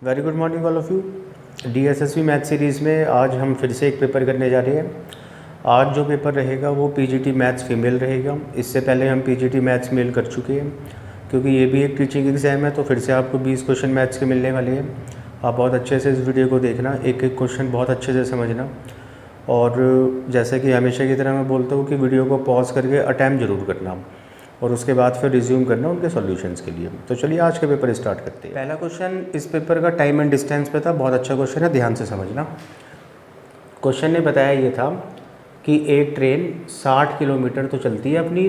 Very good morning all of you. DSSB math series में आज हम फिर से एक पेपर करने जा रहे हैं। आज जो पेपर रहेगा वो PGT मैथ्स फीमेल रहेगा। इससे पहले हम PGT मैथ्स मेल कर चुके हैं, क्योंकि ये भी एक टीचिंग एग्ज़ाम है, तो फिर से आपको 20 क्वेश्चन मैथ्स के मिलने वाले हैं। आप बहुत अच्छे से इस वीडियो को देखना, एक एक क्वेश्चन बहुत अच्छे से समझना, और जैसे कि हमेशा की तरह मैं बोलता हूँ कि वीडियो को पॉज करके अटैम्प्ट ज़रूर करना और उसके बाद फिर रिज्यूम करना उनके सॉल्यूशंस के लिए। तो चलिए आज के पेपर स्टार्ट करते हैं। पहला क्वेश्चन इस पेपर का टाइम एंड डिस्टेंस पे था। बहुत अच्छा क्वेश्चन है, ध्यान से समझना। क्वेश्चन ने बताया ये था कि एक ट्रेन 60 किलोमीटर तो चलती है अपनी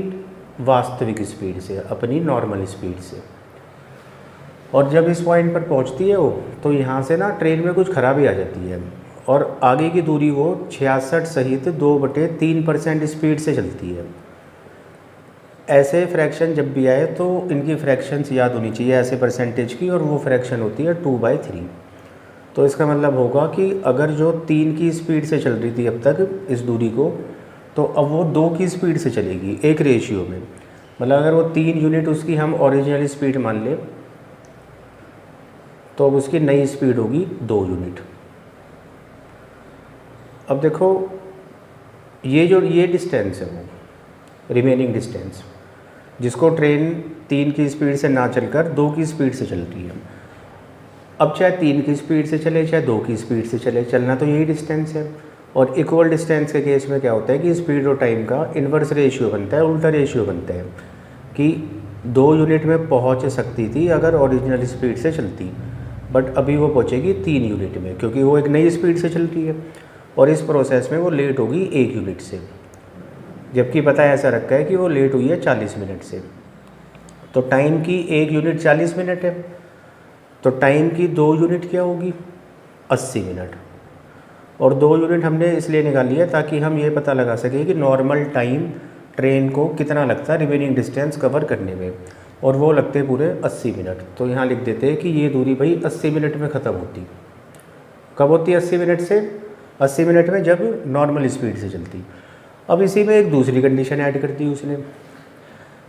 वास्तविक स्पीड से, अपनी नॉर्मल स्पीड से, और जब इस पॉइंट पर पहुंचती है वो, तो यहाँ से ना ट्रेन में कुछ खराबी आ जाती है और आगे की दूरी वो 66 सहित 2/3% स्पीड से चलती है। ऐसे फ्रैक्शन जब भी आए तो इनकी फ्रैक्शंस याद होनी चाहिए ऐसे परसेंटेज की, और वो फ्रैक्शन होती है 2/3। तो इसका मतलब होगा कि अगर जो 3 की स्पीड से चल रही थी अब तक इस दूरी को, तो अब वो 2 की स्पीड से चलेगी एक रेशियो में। मतलब अगर वो 3 यूनिट उसकी हम ओरिजिनल स्पीड मान लें, तो अब उसकी नई स्पीड होगी 2 यूनिट। अब देखो ये डिस्टेंस है, वो रिमेनिंग डिस्टेंस जिसको ट्रेन 3 की स्पीड से ना चलकर 2 की स्पीड से चल रही है। अब चाहे 3 की स्पीड से चले चाहे 2 की स्पीड से चले, चलना तो यही डिस्टेंस है। और इक्वल डिस्टेंस के केस में क्या होता है कि स्पीड और टाइम का इन्वर्स रेशियो बनता है, उल्टा रेशियो बनता है कि 2 यूनिट में पहुंच सकती थी अगर ओरिजिनल स्पीड से चलती, बट अभी वो पहुंचेगी 3 यूनिट में, क्योंकि वो एक नई स्पीड से चल रही है और इस प्रोसेस में वो लेट होगी 1 यूनिट से, जबकि पता है ऐसा रखा है कि वो लेट हुई है 40 मिनट से। तो टाइम की 1 यूनिट 40 मिनट है, तो टाइम की 2 यूनिट क्या होगी 80 मिनट। और 2 यूनिट हमने इसलिए निकाली है ताकि हम ये पता लगा सकें कि नॉर्मल टाइम ट्रेन को कितना लगता है रिमेनिंग डिस्टेंस कवर करने में, और वो लगते पूरे 80 मिनट। तो यहाँ लिख देते हैं कि ये दूरी भाई 80 मिनट में ख़त्म होती। कब होती है 80 मिनट से? 80 मिनट में जब नॉर्मल स्पीड से चलती। अब इसी में एक दूसरी कंडीशन ऐड कर दी उसने।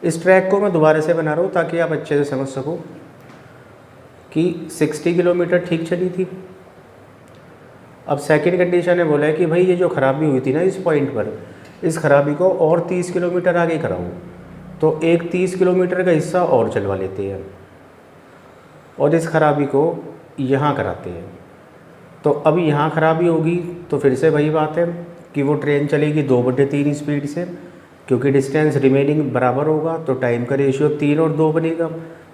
इस ट्रैक को मैं दोबारा से बना रहा हूँ ताकि आप अच्छे से समझ सको कि 60 किलोमीटर ठीक चली थी। अब सेकंड कंडीशन ने बोला है कि भाई ये जो खराबी हुई थी ना इस पॉइंट पर, इस खराबी को और 30 किलोमीटर आगे कराओ, तो एक 30 किलोमीटर का हिस्सा और चलवा लेते हैं और इस खराबी को यहाँ कराते हैं। तो अब यहाँ खराबी होगी तो फिर से वही बात है कि वो ट्रेन चलेगी 2/3 स्पीड से, क्योंकि डिस्टेंस रिमेनिंग बराबर होगा, तो टाइम का रेशियो 3 और 2 बनेगा,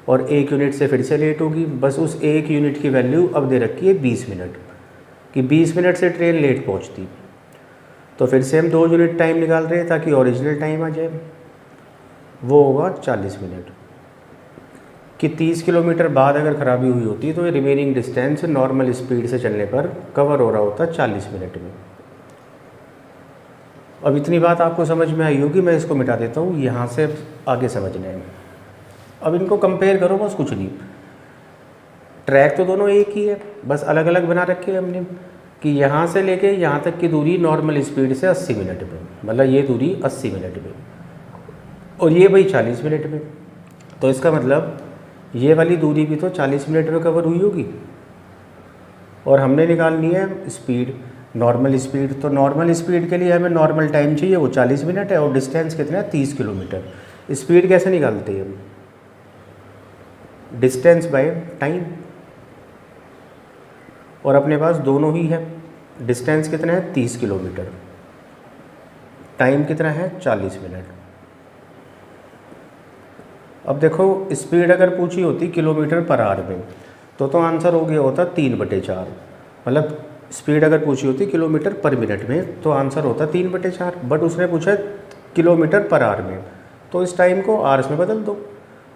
और 1 यूनिट से फिर से लेट होगी। बस उस 1 यूनिट की वैल्यू अब दे रखी है 20 मिनट, कि 20 मिनट से ट्रेन लेट पहुंचती। तो फिर से हम 2 यूनिट टाइम निकाल रहे हैं ताकि ओरिजिनल टाइम आ जाए, वो होगा 40 मिनट। कि 30 किलोमीटर बाद अगर ख़राबी हुई होती तो ये रिमेनिंग डिस्टेंस नॉर्मल स्पीड से चलने पर कवर हो रहा होता 40 मिनट में। अब इतनी बात आपको समझ में आई होगी, मैं इसको मिटा देता हूँ, यहाँ से आगे समझना है। अब इनको कंपेयर करो, बस कुछ नहीं। ट्रैक तो दोनों एक ही है, बस अलग अलग बना रखे हैं हमने कि यहाँ से लेके यहाँ तक की दूरी नॉर्मल स्पीड से 80 मिनट में, मतलब ये दूरी 80 मिनट में, और ये भाई 40 मिनट में। तो इसका मतलब ये वाली दूरी भी तो 40 मिनट में कवर हुई होगी, और हमने निकालनी है स्पीड, नॉर्मल स्पीड। तो नॉर्मल स्पीड के लिए हमें नॉर्मल टाइम चाहिए, वो 40 मिनट है, और डिस्टेंस कितना है 30 किलोमीटर। स्पीड कैसे निकालते हैं हम? डिस्टेंस बाय टाइम, और अपने पास दोनों ही है। डिस्टेंस कितना है 30 किलोमीटर, टाइम कितना है 40 मिनट। अब देखो स्पीड अगर पूछी होती किलोमीटर पर आवर में, तो आंसर हो गया होता 3/4। मतलब स्पीड अगर पूछी होती किलोमीटर पर मिनट में तो आंसर होता 3/4, बट उसने पूछा किलोमीटर पर आवर में, तो इस टाइम को आवर्स में बदल दो।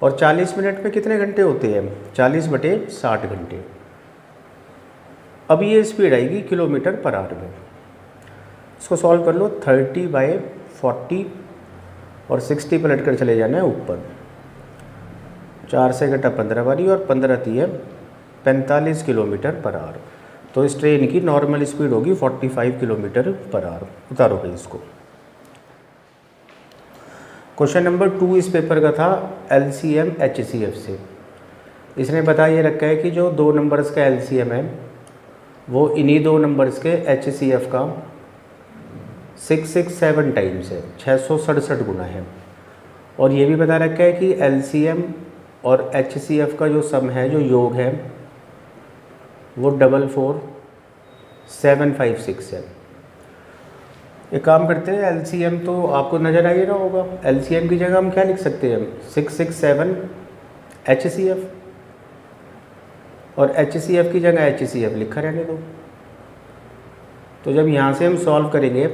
और 40 मिनट में कितने घंटे होते हैं? 40/60 घंटे। अब ये स्पीड आएगी किलोमीटर पर आवर में। इसको सॉल्व कर लो, 30/40 और 60 पलट कर चले जाना है ऊपर। 4 से घटा 15 बारी, और 15 है 45 किलोमीटर पर आवर। तो इस ट्रेन की नॉर्मल स्पीड होगी 45 किलोमीटर पर आवर। उतारो भाई इसको। क्वेश्चन नंबर 2 इस पेपर का था LCM HCF से। इसने बता ये रखा है कि जो दो नंबर्स का एलसीएम है वो इन्हीं दो नंबर्स के एचसीएफ का 667 टाइम्स है, 667 गुना है। और ये भी बता रखा है कि एलसीएम और एचसीएफ का जो सम है, जो योग है, वो 44756 है। एक काम करते हैं, एलसीएम तो आपको नज़र आ ही रहा होगा, एलसीएम की जगह हम क्या लिख सकते हैं, 667 एचसीएफ, और एचसीएफ की जगह एचसीएफ लिखा रहने दो। तो जब यहाँ से हम सॉल्व करेंगे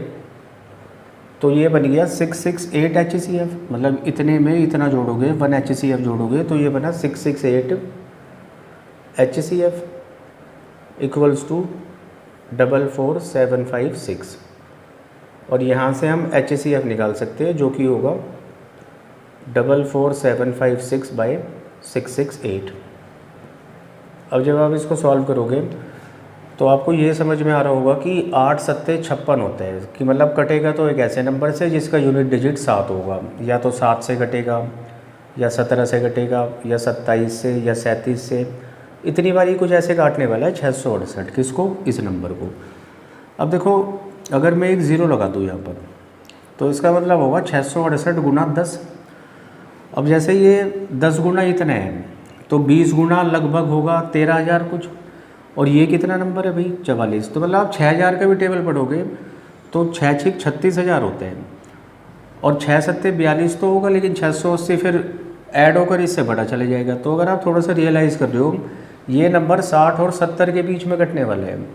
तो ये बन गया 668 एचसीएफ, मतलब इतने में इतना जोड़ोगे 1 एचसीएफ जोड़ोगे तो ये बना 668 एचसीएफ इक्वल्स टू 44756। और यहाँ से हम एचसीएफ निकाल सकते हैं जो कि होगा 44756 बाई 668। अब जब आप इसको सॉल्व करोगे तो आपको ये समझ में आ रहा होगा कि 8 सत्ते 56 होता है, कि मतलब कटेगा तो एक ऐसे नंबर से जिसका यूनिट डिजिट 7 होगा, या तो 7 से कटेगा, या 17 से कटेगा, या 27 से, या 37 से। इतनी बार ही कुछ ऐसे काटने वाला है 668। किसको? इस नंबर को। अब देखो, अगर मैं एक ज़ीरो लगा दूँ यहाँ पर तो इसका मतलब होगा 668 गुना 10। अब जैसे ये 10 गुना इतना है तो 20 गुना लगभग होगा 13,000 कुछ। और ये कितना नंबर है भाई? 44। तो मतलब आप 6,000 का भी टेबल पढ़ोगे तो 6 6 36,000 होते हैं, और 6 सत्ते 42 तो होगा, लेकिन 680 फिर ऐड होकर इससे बड़ा चले जाएगा। तो अगर आप थोड़ा सा रियलाइज़ कर रहे हो, ये नंबर 60 और 70 के बीच में कटने वाले हैं,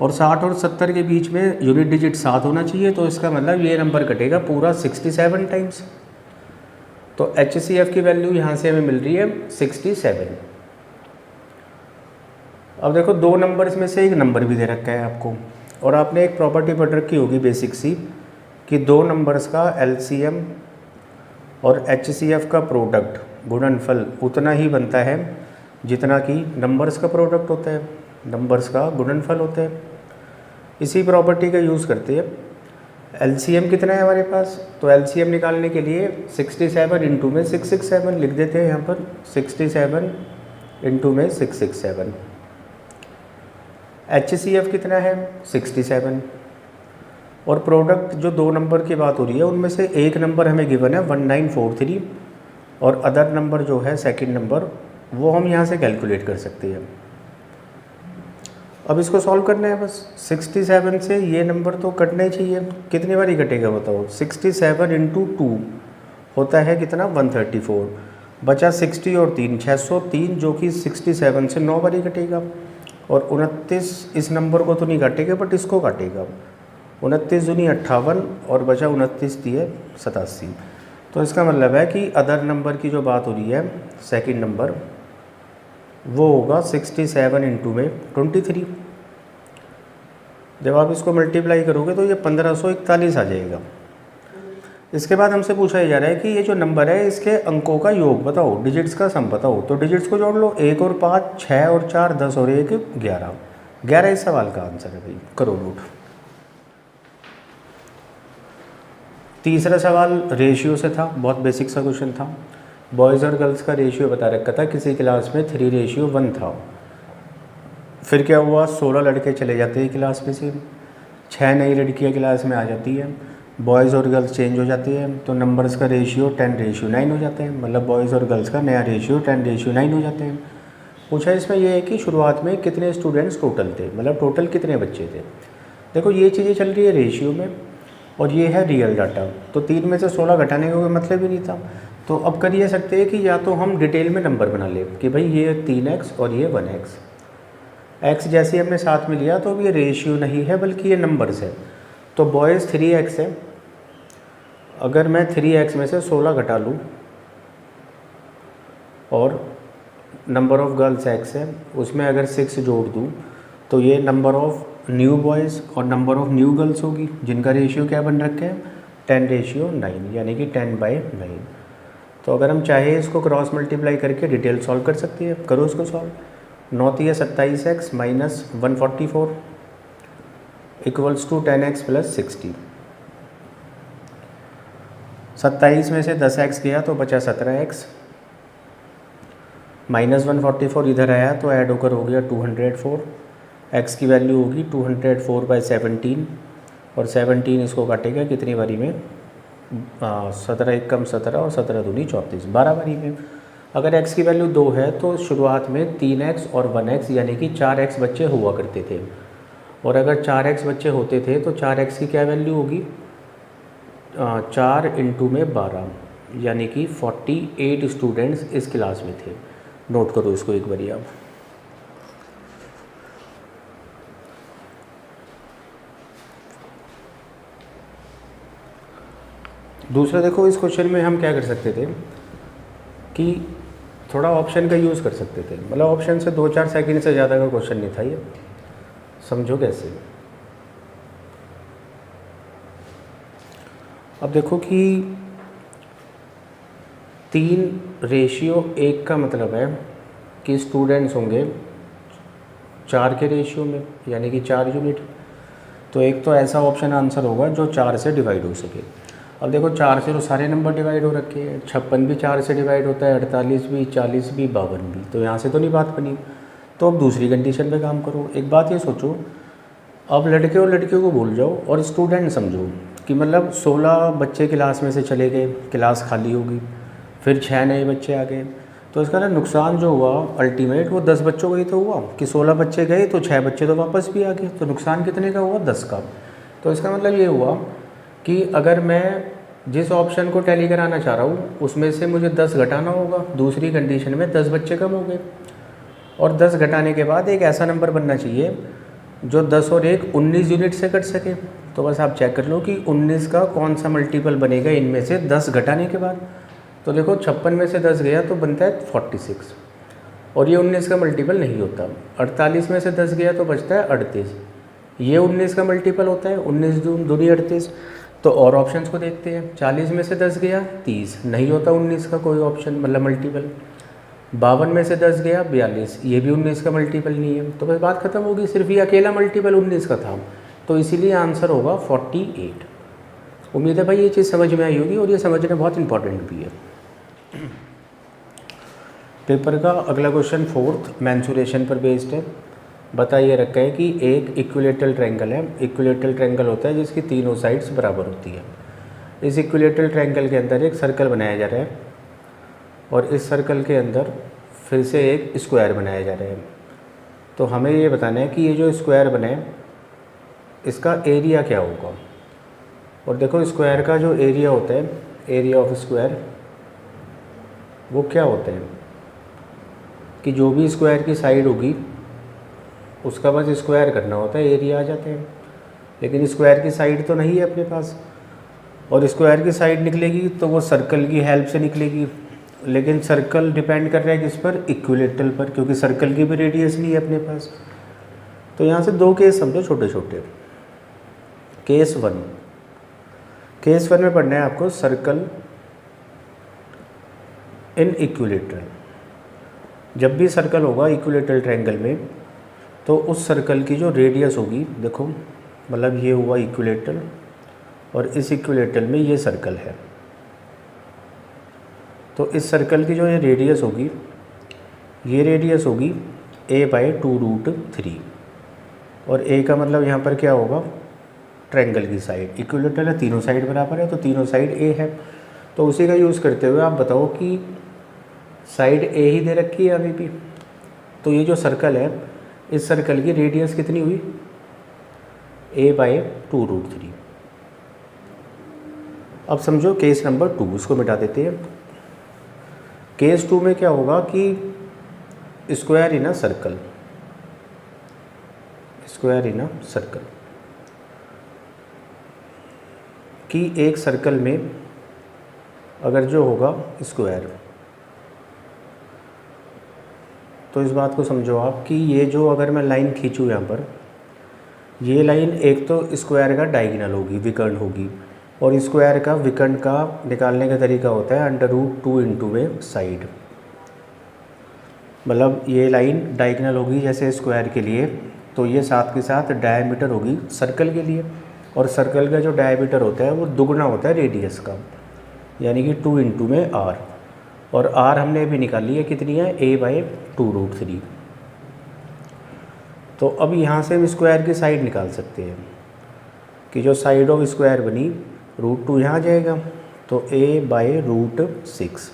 और 60 और 70 के बीच में यूनिट डिजिट 7 होना चाहिए। तो इसका मतलब ये नंबर कटेगा पूरा 67 टाइम्स। तो एचसीएफ की वैल्यू यहाँ से हमें मिल रही है 67। अब देखो, दो नंबर्स में से एक नंबर भी दे रखा है आपको, और आपने एक प्रॉपर्टी पढ़ रखी होगी बेसिक सी, कि दो नंबर्स का एलसीएम और एचसीएफ का प्रोडक्ट गुणनफल उतना ही बनता है जितना कि नंबर्स का प्रोडक्ट होता है, नंबर्स का गुणनफल होता है। इसी प्रॉपर्टी का यूज़ करते हैं। एलसीएम कितना है हमारे पास? तो एलसीएम निकालने के लिए 67 इंटू में 667 लिख देते हैं यहाँ पर, 67 इंटू में 667। एचसीएफ कितना है? 67। और प्रोडक्ट जो दो नंबर की बात हो रही है उनमें से एक नंबर हमें गिवन है 1943, और अदर नंबर जो है सेकंड नंबर वो हम यहाँ से कैलकुलेट कर सकते हैं। अब इसको सॉल्व करना है बस। 67 से ये नंबर तो कटना ही चाहिए। कितनी बार ही कटेगा बताओ? 67 इंटू 2 होता है कितना? 134। बचा 60 और 3, 603, जो कि 67 से 9 बार ही कटेगा। और 29 इस नंबर को तो नहीं काटेगा, बट इसको काटेगा। 29 दूनी 58, और बचा 29 दिए 87। तो इसका मतलब है कि अदर नंबर की जो बात हो रही है, सेकंड नंबर, वो होगा 67 इंटू में 23। जब आप इसको मल्टीप्लाई करोगे तो ये 1541 आ जाएगा। इसके बाद हमसे पूछा जा रहा है कि ये जो नंबर है इसके अंकों का योग बताओ, डिजिट्स का सम बताओ। तो डिजिट्स को जोड़ लो, 1 और 5 6 और 4 10 और 1 11। 11 इस सवाल का आंसर है भाई, करो नोट। तीसरा सवाल रेशियो से था, बहुत बेसिक सा क्वेश्चन था। बॉयज़ और गर्ल्स का रेशियो बता रखा था, किसी क्लास में 3:1 था। फिर क्या हुआ? 16 लड़के चले जाते हैं क्लास में से, 6 नई लड़कियाँ क्लास में आ जाती हैं, बॉयज़ और गर्ल्स चेंज हो जाती हैं, तो नंबर्स का रेशियो 10:9 हो जाते हैं। मतलब बॉयज़ और गर्ल्स का नया रेशियो 10:9 हो जाते हैं। पूछा इसमें यह है कि शुरुआत में कितने स्टूडेंट्स टोटल थे, मतलब टोटल कितने बच्चे थे। देखो, ये चीज़ें चल रही है रेशियो में, और ये है रियल डाटा। तो 3 में से 16 घटाने का कोई मतलब ही नहीं था। तो अब कर ये सकते हैं कि या तो हम डिटेल में नंबर बना लें कि भाई ये 3x और ये 1x। x जैसे हमने साथ में लिया तो अब ये रेशियो नहीं है बल्कि ये नंबर्स है। तो बॉयज़ 3x है, अगर मैं 3x में से 16 घटा लूँ और नंबर ऑफ़ गर्ल्स x है, उसमें अगर 6 जोड़ दूँ तो ये नंबर ऑफ़ न्यू बॉयज़ और नंबर ऑफ़ न्यू गर्ल्स होगी, जिनका रेशियो क्या बन रखे हैं? 10:9, यानी कि 10/9। तो अगर हम चाहे इसको क्रॉस मल्टीप्लाई करके डिटेल सॉल्व कर सकते हैं। करो इसको solve. 9 × 27x minus 144 equals to 10x plus 60। 27 में से 10x गया तो बचा 17x, -144 इधर आया तो ऐड होकर हो गया 204। x की वैल्यू होगी 204/17 और 17 इसको काटेगा कितनी बारी में, 17 एक कम 17 और 17 दूनी 34, 12 बारी में। अगर x की वैल्यू 2 है तो शुरुआत में 3x और 1x यानी कि 4x बच्चे हुआ करते थे, और अगर 4x बच्चे होते थे तो 4x की क्या वैल्यू होगी, 4 इंटू में 12 यानी कि 48 स्टूडेंट्स इस क्लास में थे। नोट करो इसको एक बारी आप। दूसरा देखो, इस क्वेश्चन में हम क्या कर सकते थे कि थोड़ा ऑप्शन का यूज़ कर सकते थे, मतलब ऑप्शन से 2-4 सेकंड से ज़्यादा का क्वेश्चन नहीं था ये, समझो कैसे। अब देखो कि 3:1 का मतलब है कि स्टूडेंट्स होंगे 4 के रेशियो में यानी कि 4 यूनिट। तो एक तो ऐसा ऑप्शन आंसर होगा जो 4 से डिवाइड हो सके। अब देखो 4 से तो सारे नंबर डिवाइड हो रखे हैं, 56 भी 4 से डिवाइड होता है, 48 भी, 40 भी, 52 भी, तो यहाँ से तो नहीं बात बनी। तो अब दूसरी कंडीशन पे काम करो। एक बात ये सोचो, अब लड़के और लड़कियों को भूल जाओ और स्टूडेंट समझो कि मतलब 16 बच्चे क्लास में से चले गए, क्लास खाली होगी, फिर 6 नए बच्चे आ गए, तो इसका ना नुकसान जो हुआ अल्टीमेट वो 10 बच्चों का ही तो हुआ कि 16 बच्चे गए तो 6 बच्चे तो वापस भी आ गए, तो नुकसान कितने का हुआ, 10 का। तो इसका मतलब ये हुआ कि अगर मैं जिस ऑप्शन को टैली कराना चाह रहा हूँ उसमें से मुझे 10 घटाना होगा, दूसरी कंडीशन में 10 बच्चे कम हो गए, और 10 घटाने के बाद एक ऐसा नंबर बनना चाहिए जो 10 और 1 19 यूनिट से कट सके। तो बस आप चेक कर लो कि 19 का कौन सा मल्टीपल बनेगा इनमें से 10 घटाने के बाद। तो देखो 56 में से 10 गया तो बनता है 46, और ये 19 का मल्टीपल नहीं होता। 48 में से 10 गया तो बचता है 38, ये 19 का मल्टीपल होता है, 19 दूनी 38। तो और ऑप्शंस को देखते हैं, 40 में से 10 गया 30, नहीं होता 19 का कोई ऑप्शन मतलब मल्टीपल। 52 में से 10 गया 42, ये भी 19 का मल्टीपल नहीं है। तो बस बात खत्म होगी, सिर्फ ये अकेला मल्टीपल 19 का था, तो इसीलिए आंसर होगा 48। उम्मीद है भाई ये चीज़ समझ में आई होगी, और ये समझना बहुत इंपॉर्टेंट भी है। पेपर का अगला क्वेश्चन 4th मेंसुरेशन पर बेस्ड है। बताइए रखा है कि एक इक्विलेटरल ट्रायंगल है। इक्विलेटरल ट्रायंगल होता है जिसकी तीनों साइड्स बराबर होती है। इस इक्विलेटरल ट्रायंगल के अंदर एक सर्कल बनाया जा रहा है, और इस सर्कल के अंदर फिर से एक स्क्वायर बनाया जा रहा है। तो हमें ये बताना है कि ये जो स्क्वायर बने इसका एरिया क्या होगा। और देखो स्क्वायर का जो एरिया होता है, एरिया ऑफ स्क्वायर, वो क्या होता है कि जो भी स्क्वायर की साइड होगी उसका बस स्क्वायर करना होता है, एरिया आ जाते हैं। लेकिन स्क्वायर की साइड तो नहीं है अपने पास, और स्क्वायर की साइड निकलेगी तो वो सर्कल की हेल्प से निकलेगी। लेकिन सर्कल डिपेंड कर रहा है किस पर, इक्विलेटरल पर, क्योंकि सर्कल की भी रेडियस नहीं है अपने पास। तो यहाँ से 2 केस समझो छोटे छोटे। केस 1 में पढ़ना है आपको सर्कल इन इक्विलेटरल। जब भी सर्कल होगा इक्विलेटरल ट्रायंगल में तो उस सर्कल की जो रेडियस होगी, देखो मतलब ये हुआ इक्विलेटरल, और इस इक्विलेटरल में ये सर्कल है, तो इस सर्कल की जो ये रेडियस होगी, ये रेडियस होगी a/2√3। और a का मतलब यहाँ पर क्या होगा, ट्रायंगल की साइड। इक्विलेटरल है, तीनों साइड बराबर है, तो तीनों साइड a है। तो उसी का यूज़ करते हुए आप बताओ कि साइड a ही दे रखी है अभी भी, तो ये जो सर्कल है इस सर्कल की रेडियस कितनी हुई, a/2√3। अब समझो केस नंबर 2, उसको मिटा देते हैं। केस 2 में क्या होगा कि square in a circle, square in a circle, कि एक सर्कल में अगर जो होगा स्क्वायर, तो इस बात को समझो आप कि ये जो अगर मैं लाइन खींचूँ यहाँ पर, ये लाइन एक तो स्क्वायर का डायगोनल होगी, विकर्ण होगी, और स्क्वायर का विकर्ण का निकालने का तरीका होता है √2 इंटू में साइड। मतलब ये लाइन डायगोनल होगी जैसे स्क्वायर के लिए, तो ये साथ के साथ डायमीटर होगी सर्कल के लिए, और सर्कल का जो डायमीटर होता है वो दुगना होता है रेडियस का, यानी कि 2 इंटू में r। और आर हमने अभी निकाली है, कितनी है, a/2√3। तो अब यहाँ से हम स्क्वायर की साइड निकाल सकते हैं कि जो साइड ऑफ स्क्वायर बनी √2 यहाँ आ जाएगा, तो a/√6।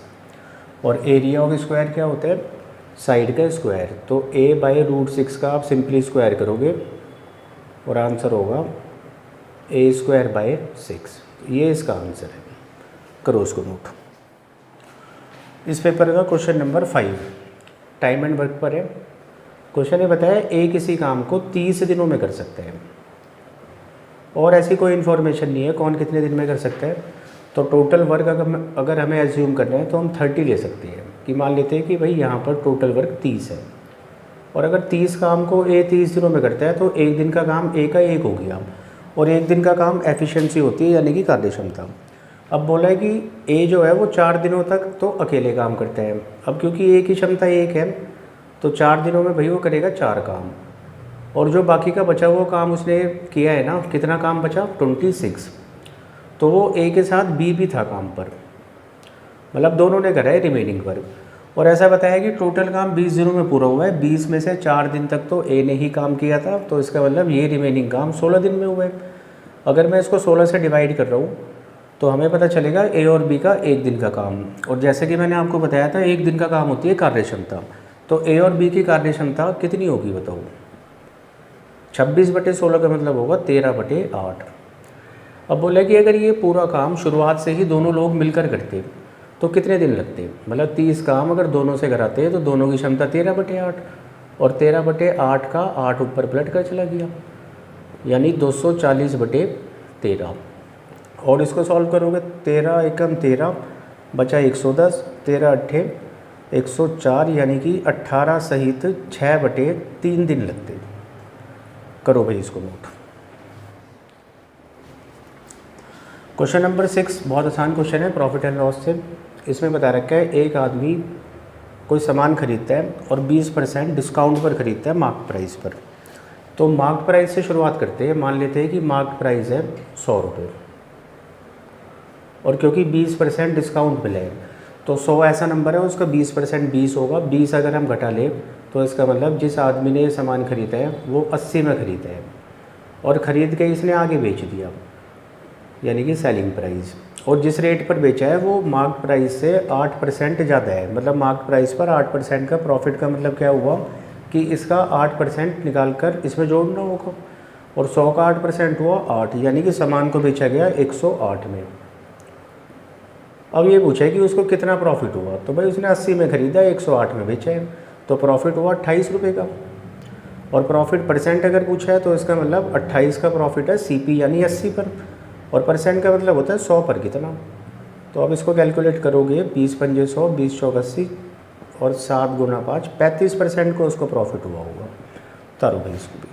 और एरिया ऑफ स्क्वायर क्या होता है, साइड का स्क्वायर, तो a/√6 का आप सिंपली स्क्वायर करोगे और आंसर होगा a²/6। ये इसका आंसर है। करो उसको नोट। इस पेपर का question number 5 time and work पर है। क्वेश्चन ने बताया ए किसी काम को 30 दिनों में कर सकते हैं, और ऐसी कोई इन्फॉर्मेशन नहीं है कौन कितने दिन में कर सकता है। तो टोटल वर्क अगर हमें एज्यूम करना है तो हम 30 ले सकते हैं, कि मान लेते हैं कि भाई यहाँ पर टोटल वर्क 30 है, और अगर 30 काम को ए 30 दिनों में करता है तो एक दिन का काम ए का 1 हो गया, और एक दिन का काम एफिशिएंसी होती है यानी कि कार्यक्षमता। अब बोला है कि ए जो है वो 4 दिनों तक तो अकेले काम करता है। अब क्योंकि ए की क्षमता 1 है तो 4 दिनों में भाई वो करेगा 4 काम, और जो बाकी का बचा हुआ काम उसने किया है ना, कितना काम बचा, 26, तो वो ए के साथ बी भी था काम पर, मतलब दोनों ने करा है रिमेनिंग वर्क। और ऐसा बताया कि टोटल काम 20 दिनों में पूरा हुआ है, 20 में से 4 दिन तक तो ए ने ही काम किया था, तो इसका मतलब ये रिमेनिंग काम 16 दिन में हुआ है। अगर मैं इसको 16 से डिवाइड कर रहा हूँ तो हमें पता चलेगा ए और बी का 1 दिन का काम। और जैसे कि मैंने आपको बताया था 1 दिन का काम होती है कार्यक्षमता, तो ए और बी की कार्यक्षमता कितनी होगी बताओ, 26/16 का मतलब होगा 13/8। अब बोले कि अगर ये पूरा काम शुरुआत से ही दोनों लोग मिलकर करते तो कितने दिन लगते, मतलब 30 काम अगर दोनों से कराते हैं तो दोनों की क्षमता 13/8, और 13/8 का 8 ऊपर पलट कर चला गया, यानी 240/13। और इसको सॉल्व करोगे 13 एकम 13 बचा 110, 13 अट्ठे 104, यानी कि 18 सहित 6/3 दिन लगते। करो भाई इसको नोट। क्वेश्चन नंबर 6 बहुत आसान क्वेश्चन है, प्रॉफिट एंड लॉस से। इसमें बता रखा है एक आदमी कोई सामान खरीदता है और 20% डिस्काउंट पर खरीदता है मार्क प्राइस पर। तो मार्क प्राइस से शुरुआत करते हैं, मान लेते हैं कि मार्क प्राइस है 100 रुपये, और क्योंकि 20% डिस्काउंट मिला है तो 100 ऐसा नंबर है उसका 20% 20 होगा। 20 अगर हम घटा ले तो इसका मतलब जिस आदमी ने ये सामान खरीदा है वो 80 में खरीदा है, और ख़रीद के इसने आगे बेच दिया, यानी कि सेलिंग प्राइस। और जिस रेट पर बेचा है वो मार्क प्राइस से 8% ज़्यादा है, मतलब मार्क प्राइस पर 8% का प्रॉफिट का मतलब क्या हुआ कि इसका 8% निकाल कर इसमें जोड़ना होगा, और 100 का 8% हुआ 8, यानी कि सामान को बेचा गया 108 में। अब ये पूछा है कि उसको कितना प्रॉफिट हुआ, तो भाई उसने 80 में ख़रीदा 108 में बेचा है, तो प्रॉफिट हुआ 28 रुपये का। और प्रॉफिट परसेंट अगर पूछा है तो इसका मतलब 28 का प्रॉफिट है सीपी यानी 80 पर, और परसेंट का मतलब होता है 100 पर कितना। तो अब इसको कैलकुलेट करोगे 20 पंजे 100, 20 चौक 80, और 7 गुना 5 35% को उसको प्रॉफिट हुआ होगा। तारो भाई इसको भी।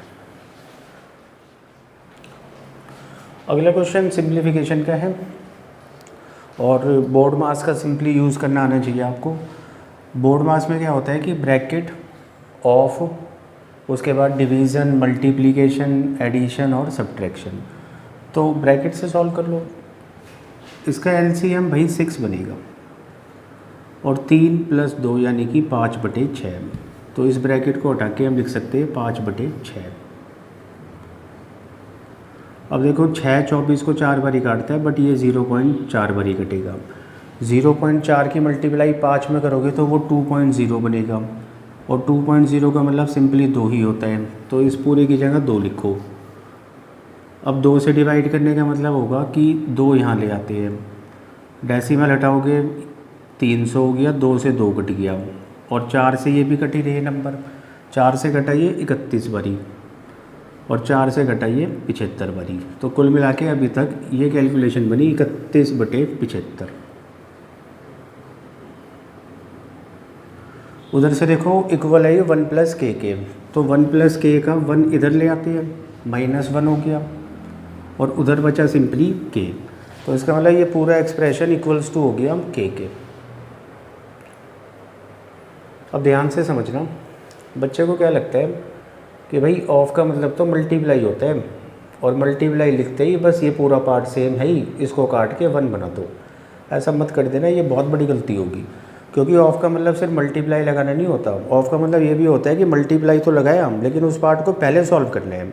अगला क्वेश्चन सिंप्लीफिकेशन का है, और बोर्ड मास का सिंपली यूज़ करना आना चाहिए आपको। बोर्ड मास में क्या होता है कि ब्रैकेट ऑफ, उसके बाद डिवीज़न, मल्टीप्लिकेशन, एडिशन और सब्ट्रैक्शन। तो ब्रैकेट से सॉल्व कर लो। इसका एलसीएम भाई 6 बनेगा, और 3 + 2 यानी कि 5/6। तो इस ब्रैकेट को हटा के हम लिख सकते हैं 5/6। अब देखो 6 24 को 4 बारी काटता है, बट ये 0.4 बारी कटेगा। 0.4 की मल्टीप्लाई 5 में करोगे तो वो 2.0 बनेगा, और 2.0 का मतलब सिंपली 2 ही होता है, तो इस पूरे की जगह 2 लिखो। अब 2 से डिवाइड करने का मतलब होगा कि 2 यहाँ ले आते हैं, डेसिमल हटाओगे 300 हो गया, 2 से 2 कट गया, और 4 से ये भी कट ही रहे नंबर। 4 से घटाइए 31 बारी, और 4 से घटाइए 75 बारी। तो कुल मिला के अभी तक ये कैलकुलेशन बनी 31/75। उधर से देखो इक्वल है 1 + k के, तो 1 + k का 1 इधर ले आते हैं, -1 हो गया, और उधर बचा सिंपली k। तो इसका मतलब ये पूरा एक्सप्रेशन इक्वल्स टू हो गया k के। अब ध्यान से समझना, बच्चे को क्या लगता है कि भाई ऑफ का मतलब तो मल्टीप्लाई होता है, और मल्टीप्लाई लिखते ही बस ये पूरा पार्ट सेम है ही, इसको काट के 1 बना दो। ऐसा मत कर देना, ये बहुत बड़ी गलती होगी। क्योंकि ऑफ का मतलब सिर्फ मल्टीप्लाई लगाना नहीं होता, ऑफ का मतलब ये भी होता है कि मल्टीप्लाई तो लगाए हम, लेकिन उस पार्ट को पहले सॉल्व करना है।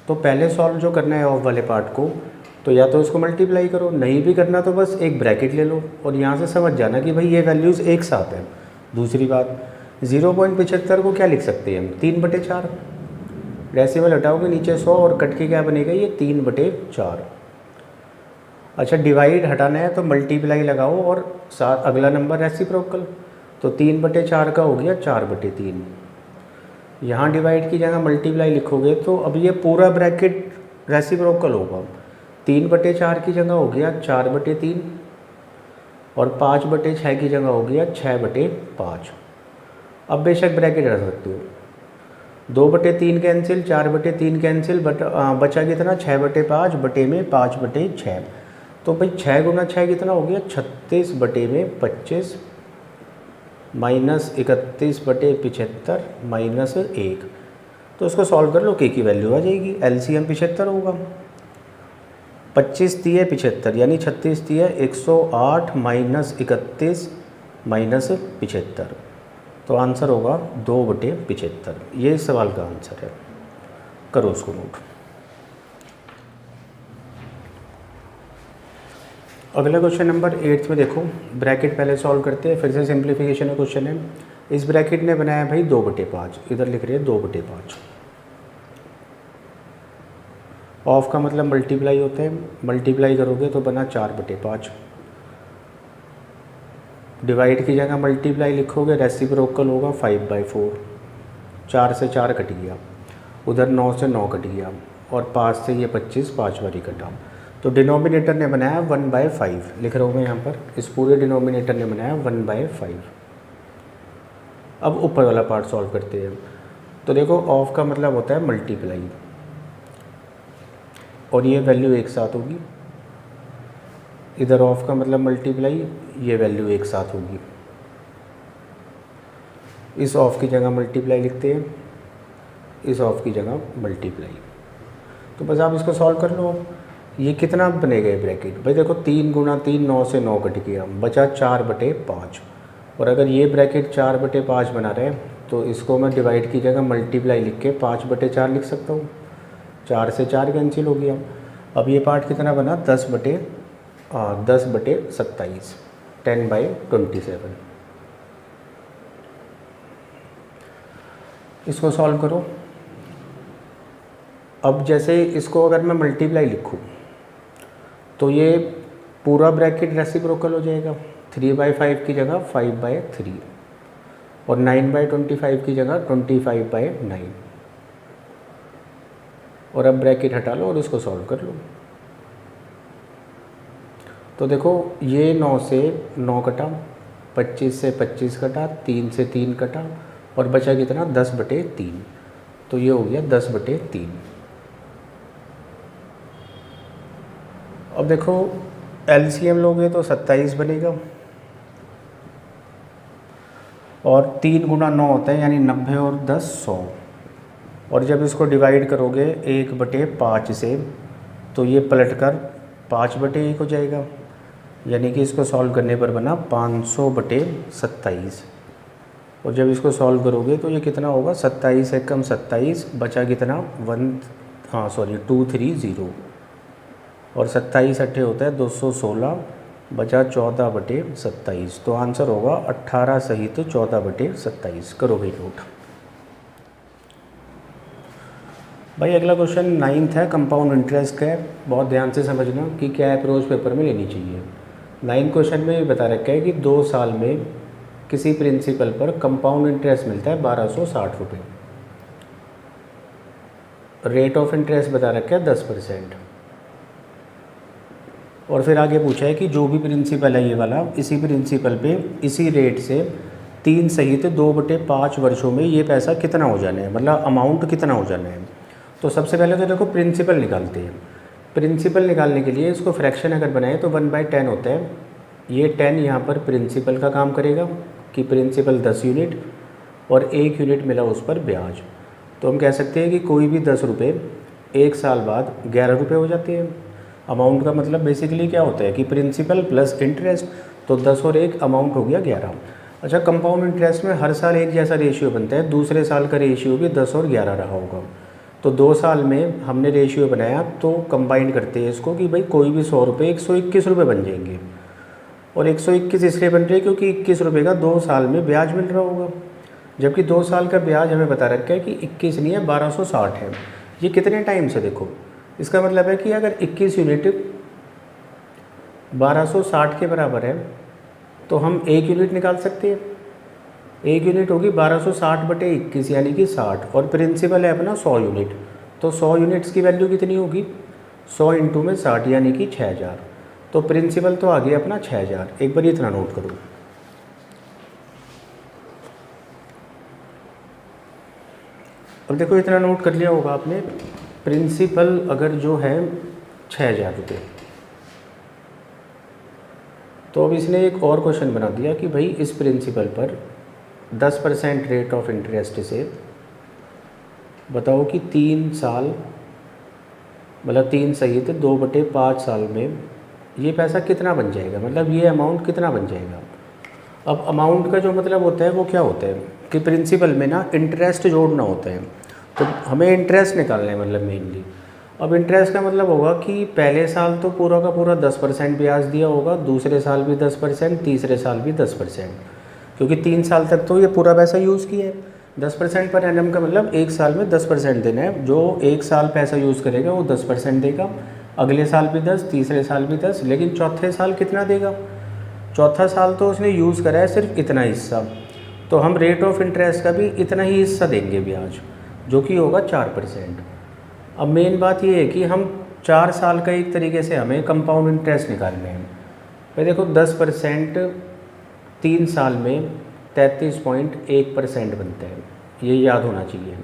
तो पहले सॉल्व जो करना है ऑफ वाले पार्ट को, तो या तो उसको मल्टीप्लाई करो, नहीं भी करना तो बस एक ब्रैकेट ले लो और यहाँ से समझ जाना कि भाई ये वैल्यूज़ एक साथ हैं। दूसरी बात, 0.75 को क्या लिख सकते हैं हम, 3/4। डेसिमल हटाओगे नीचे 100 और कट के क्या बनेगा, ये 3/4। अच्छा, डिवाइड हटाना है तो मल्टीप्लाई लगाओ और साथ अगला नंबर रेसिप्रोकल, तो 3/4 का हो गया 4/3। यहाँ डिवाइड की जगह मल्टीप्लाई लिखोगे तो अब ये पूरा ब्रैकेट रेसिप्रोकल होगा। 3/4 की जगह हो गया 4/3 और 5/6 की जगह हो गया 6/5। अब बेशक ब्रैकेट रख सकते हो, 2/3 कैंसिल, 4/3 कैंसिल, बचा कितना 6/5 बटे में 5/6। तो भाई 6 गुना 6 कितना हो गया 36/25 माइनस 31/75 माइनस 1। तो उसको सॉल्व कर लो, के की वैल्यू आ जाएगी, एलसीएम 75 होगा। 25 तिये 75 यानी 36 तिये 108 माइनस 31 माइनस 75। तो आंसर होगा 2/75। ये इस सवाल का आंसर है, करो उसको नोट। अगला क्वेश्चन नंबर 8 में देखो, ब्रैकेट पहले सॉल्व करते हैं, फिर से सिंप्लीफिकेशन का क्वेश्चन है। इस ब्रैकेट ने बनाया भाई 2/5, इधर लिख रहे हैं 2/5। ऑफ का मतलब मल्टीप्लाई होता है, मल्टीप्लाई करोगे तो बना 4/5। डिवाइड की जगह मल्टीप्लाई लिखोगे, रेसिप्रोकल होगा 5/4। 4 से 4 कट गया, उधर 9 से 9 कट गया और 5 से ये 25 5 बारी कटा। तो डिनोमिनेटर ने बनाया 1/5, लिख रहा हूँ मैं यहाँ पर, इस पूरे डिनोमिनेटर ने बनाया 1/5। अब ऊपर वाला पार्ट सॉल्व करते हैं। तो देखो, ऑफ का मतलब होता है मल्टीप्लाई और ये वैल्यू एक साथ होगी, इधर ऑफ का मतलब मल्टीप्लाई, ये वैल्यू एक साथ होगी। इस ऑफ की जगह मल्टीप्लाई लिखते हैं, इस ऑफ की जगह मल्टीप्लाई। तो बस आप इसको सॉल्व कर लो। ये कितना बनेगा ये ब्रैकेट, भाई देखो 3 गुना 3 9 से 9 कट गया, बचा 4/5। और अगर ये ब्रैकेट 4/5 बना रहे तो इसको मैं डिवाइड की जगह मल्टीप्लाई लिख के 5/4 लिख सकता हूँ। 4 से 4 कैंसिल हो गया। अब ये पार्ट कितना बना, 10/27, 10/27। इसको सॉल्व करो। अब जैसे इसको अगर मैं मल्टीप्लाई लिखूँ तो ये पूरा ब्रैकेट रेसिप्रोकल हो जाएगा, 3/5 की जगह 5/3 और 9/25 की जगह 25/9। और अब ब्रैकेट हटा लो और इसको सॉल्व कर लो। तो देखो, ये 9 से 9 कटा, 25 से 25 कटा, 3 से 3 कटा और बचा कितना 10/3। तो ये हो गया 10/3। अब देखो, एलसीएम लोगे तो 27 बनेगा और 3 गुना 9 होता है यानी 90 और 10 100। और जब इसको डिवाइड करोगे 1/5 से तो ये पलटकर 5/1 हो जाएगा, यानी कि इसको सॉल्व करने पर बना 500/27। और जब इसको सॉल्व करोगे तो ये कितना होगा, 27 से कम 27, बचा कितना 230 और 27 अट्ठे होता है 216, बचा 14/27। तो आंसर होगा 18 सहित 14/27। करो भाई नोट। भाई अगला क्वेश्चन 9th है, कंपाउंड इंटरेस्ट का है। बहुत ध्यान से समझना कि क्या अप्रोच पेपर में लेनी चाहिए। 9th क्वेश्चन में बता रखा है कि 2 साल में किसी प्रिंसिपल पर कंपाउंड इंटरेस्ट मिलता है 1260 रुपये। रेट ऑफ इंटरेस्ट बता रखा है 10%। और फिर आगे पूछा है कि जो भी प्रिंसिपल है ये वाला, इसी प्रिंसिपल पे इसी रेट से 3 सहित 2/5 वर्षों में ये पैसा कितना हो जाना है, मतलब अमाउंट कितना हो जाना है। तो सबसे पहले तो देखो प्रिंसिपल निकालते हैं। प्रिंसिपल निकालने के लिए इसको फ्रैक्शन अगर बनाए तो 1/10 होता है। ये 10 यहाँ पर प्रिंसिपल का काम करेगा कि प्रिंसिपल 10 यूनिट और 1 यूनिट मिला उस पर ब्याज। तो हम कह सकते हैं कि कोई भी 10 रुपये 1 साल बाद 11 रुपये हो जाते हैं। अमाउंट का मतलब बेसिकली क्या होता है कि प्रिंसिपल प्लस इंटरेस्ट, तो 10 और 1 अमाउंट हो गया 11। अच्छा, कंपाउंड इंटरेस्ट में हर साल एक जैसा रेशियो बनता है, दूसरे साल का रेशियो भी 10 और 11 रहा होगा। तो 2 साल में हमने रेशियो बनाया, तो कंबाइन करते हैं इसको कि भाई कोई भी 100 रुपये 121 रुपये बन जाएंगे। और 121 इसलिए बन रहे हैं क्योंकि 21 रुपये का 2 साल में ब्याज मिल रहा होगा, जबकि 2 साल का ब्याज हमें बता रखा है कि 21 नहीं है 1260 है। ये कितने टाइम से, देखो इसका मतलब है कि अगर 21 यूनिट 1260 के बराबर है तो हम 1 यूनिट निकाल सकते हैं। 1 यूनिट होगी 1260/21 यानी कि 60, और प्रिंसिपल है अपना 100 यूनिट। तो 100 यूनिट्स की वैल्यू कितनी होगी, 100 इंटू में 60 यानी कि 6000। तो प्रिंसिपल तो आ गया अपना 6000। एक बार इतना नोट करो। अब देखो इतना नोट कर लिया होगा आपने, प्रिंसिपल अगर जो है 6000 रुपये, तो अब इसने एक और क्वेश्चन बना दिया कि भाई इस प्रिंसिपल पर 10% रेट ऑफ इंटरेस्ट से बताओ कि 3 साल, मतलब 3 सहित 2/5 साल में ये पैसा कितना बन जाएगा, मतलब ये अमाउंट कितना बन जाएगा। अब अमाउंट का जो मतलब होता है वो क्या होता है कि प्रिंसिपल में ना इंटरेस्ट जोड़ना होता है, तो हमें इंटरेस्ट निकालना है मतलब मेनली। अब इंटरेस्ट का मतलब होगा कि पहले साल तो पूरा का पूरा 10% ब्याज दिया होगा, दूसरे साल भी 10%, तीसरे साल भी 10%, क्योंकि 3 साल तक तो ये पूरा पैसा यूज़ किया है। 10% पर एनम का मतलब 1 साल में 10% देना है। जो 1 साल पैसा यूज़ करेगा वो 10% देगा, अगले साल भी 10, तीसरे साल भी 10, लेकिन चौथे साल कितना देगा, चौथा साल तो उसने यूज़ करा है सिर्फ इतना हिस्सा, तो हम रेट ऑफ इंटरेस्ट का भी इतना ही हिस्सा देंगे ब्याज, जो कि होगा 4%। अब मेन बात ये है कि हम 4 साल का एक तरीके से हमें कंपाउंड इंटरेस्ट निकालने हैं। भाई देखो 10% 3 साल में 33.1% बनता है, ये याद होना चाहिए।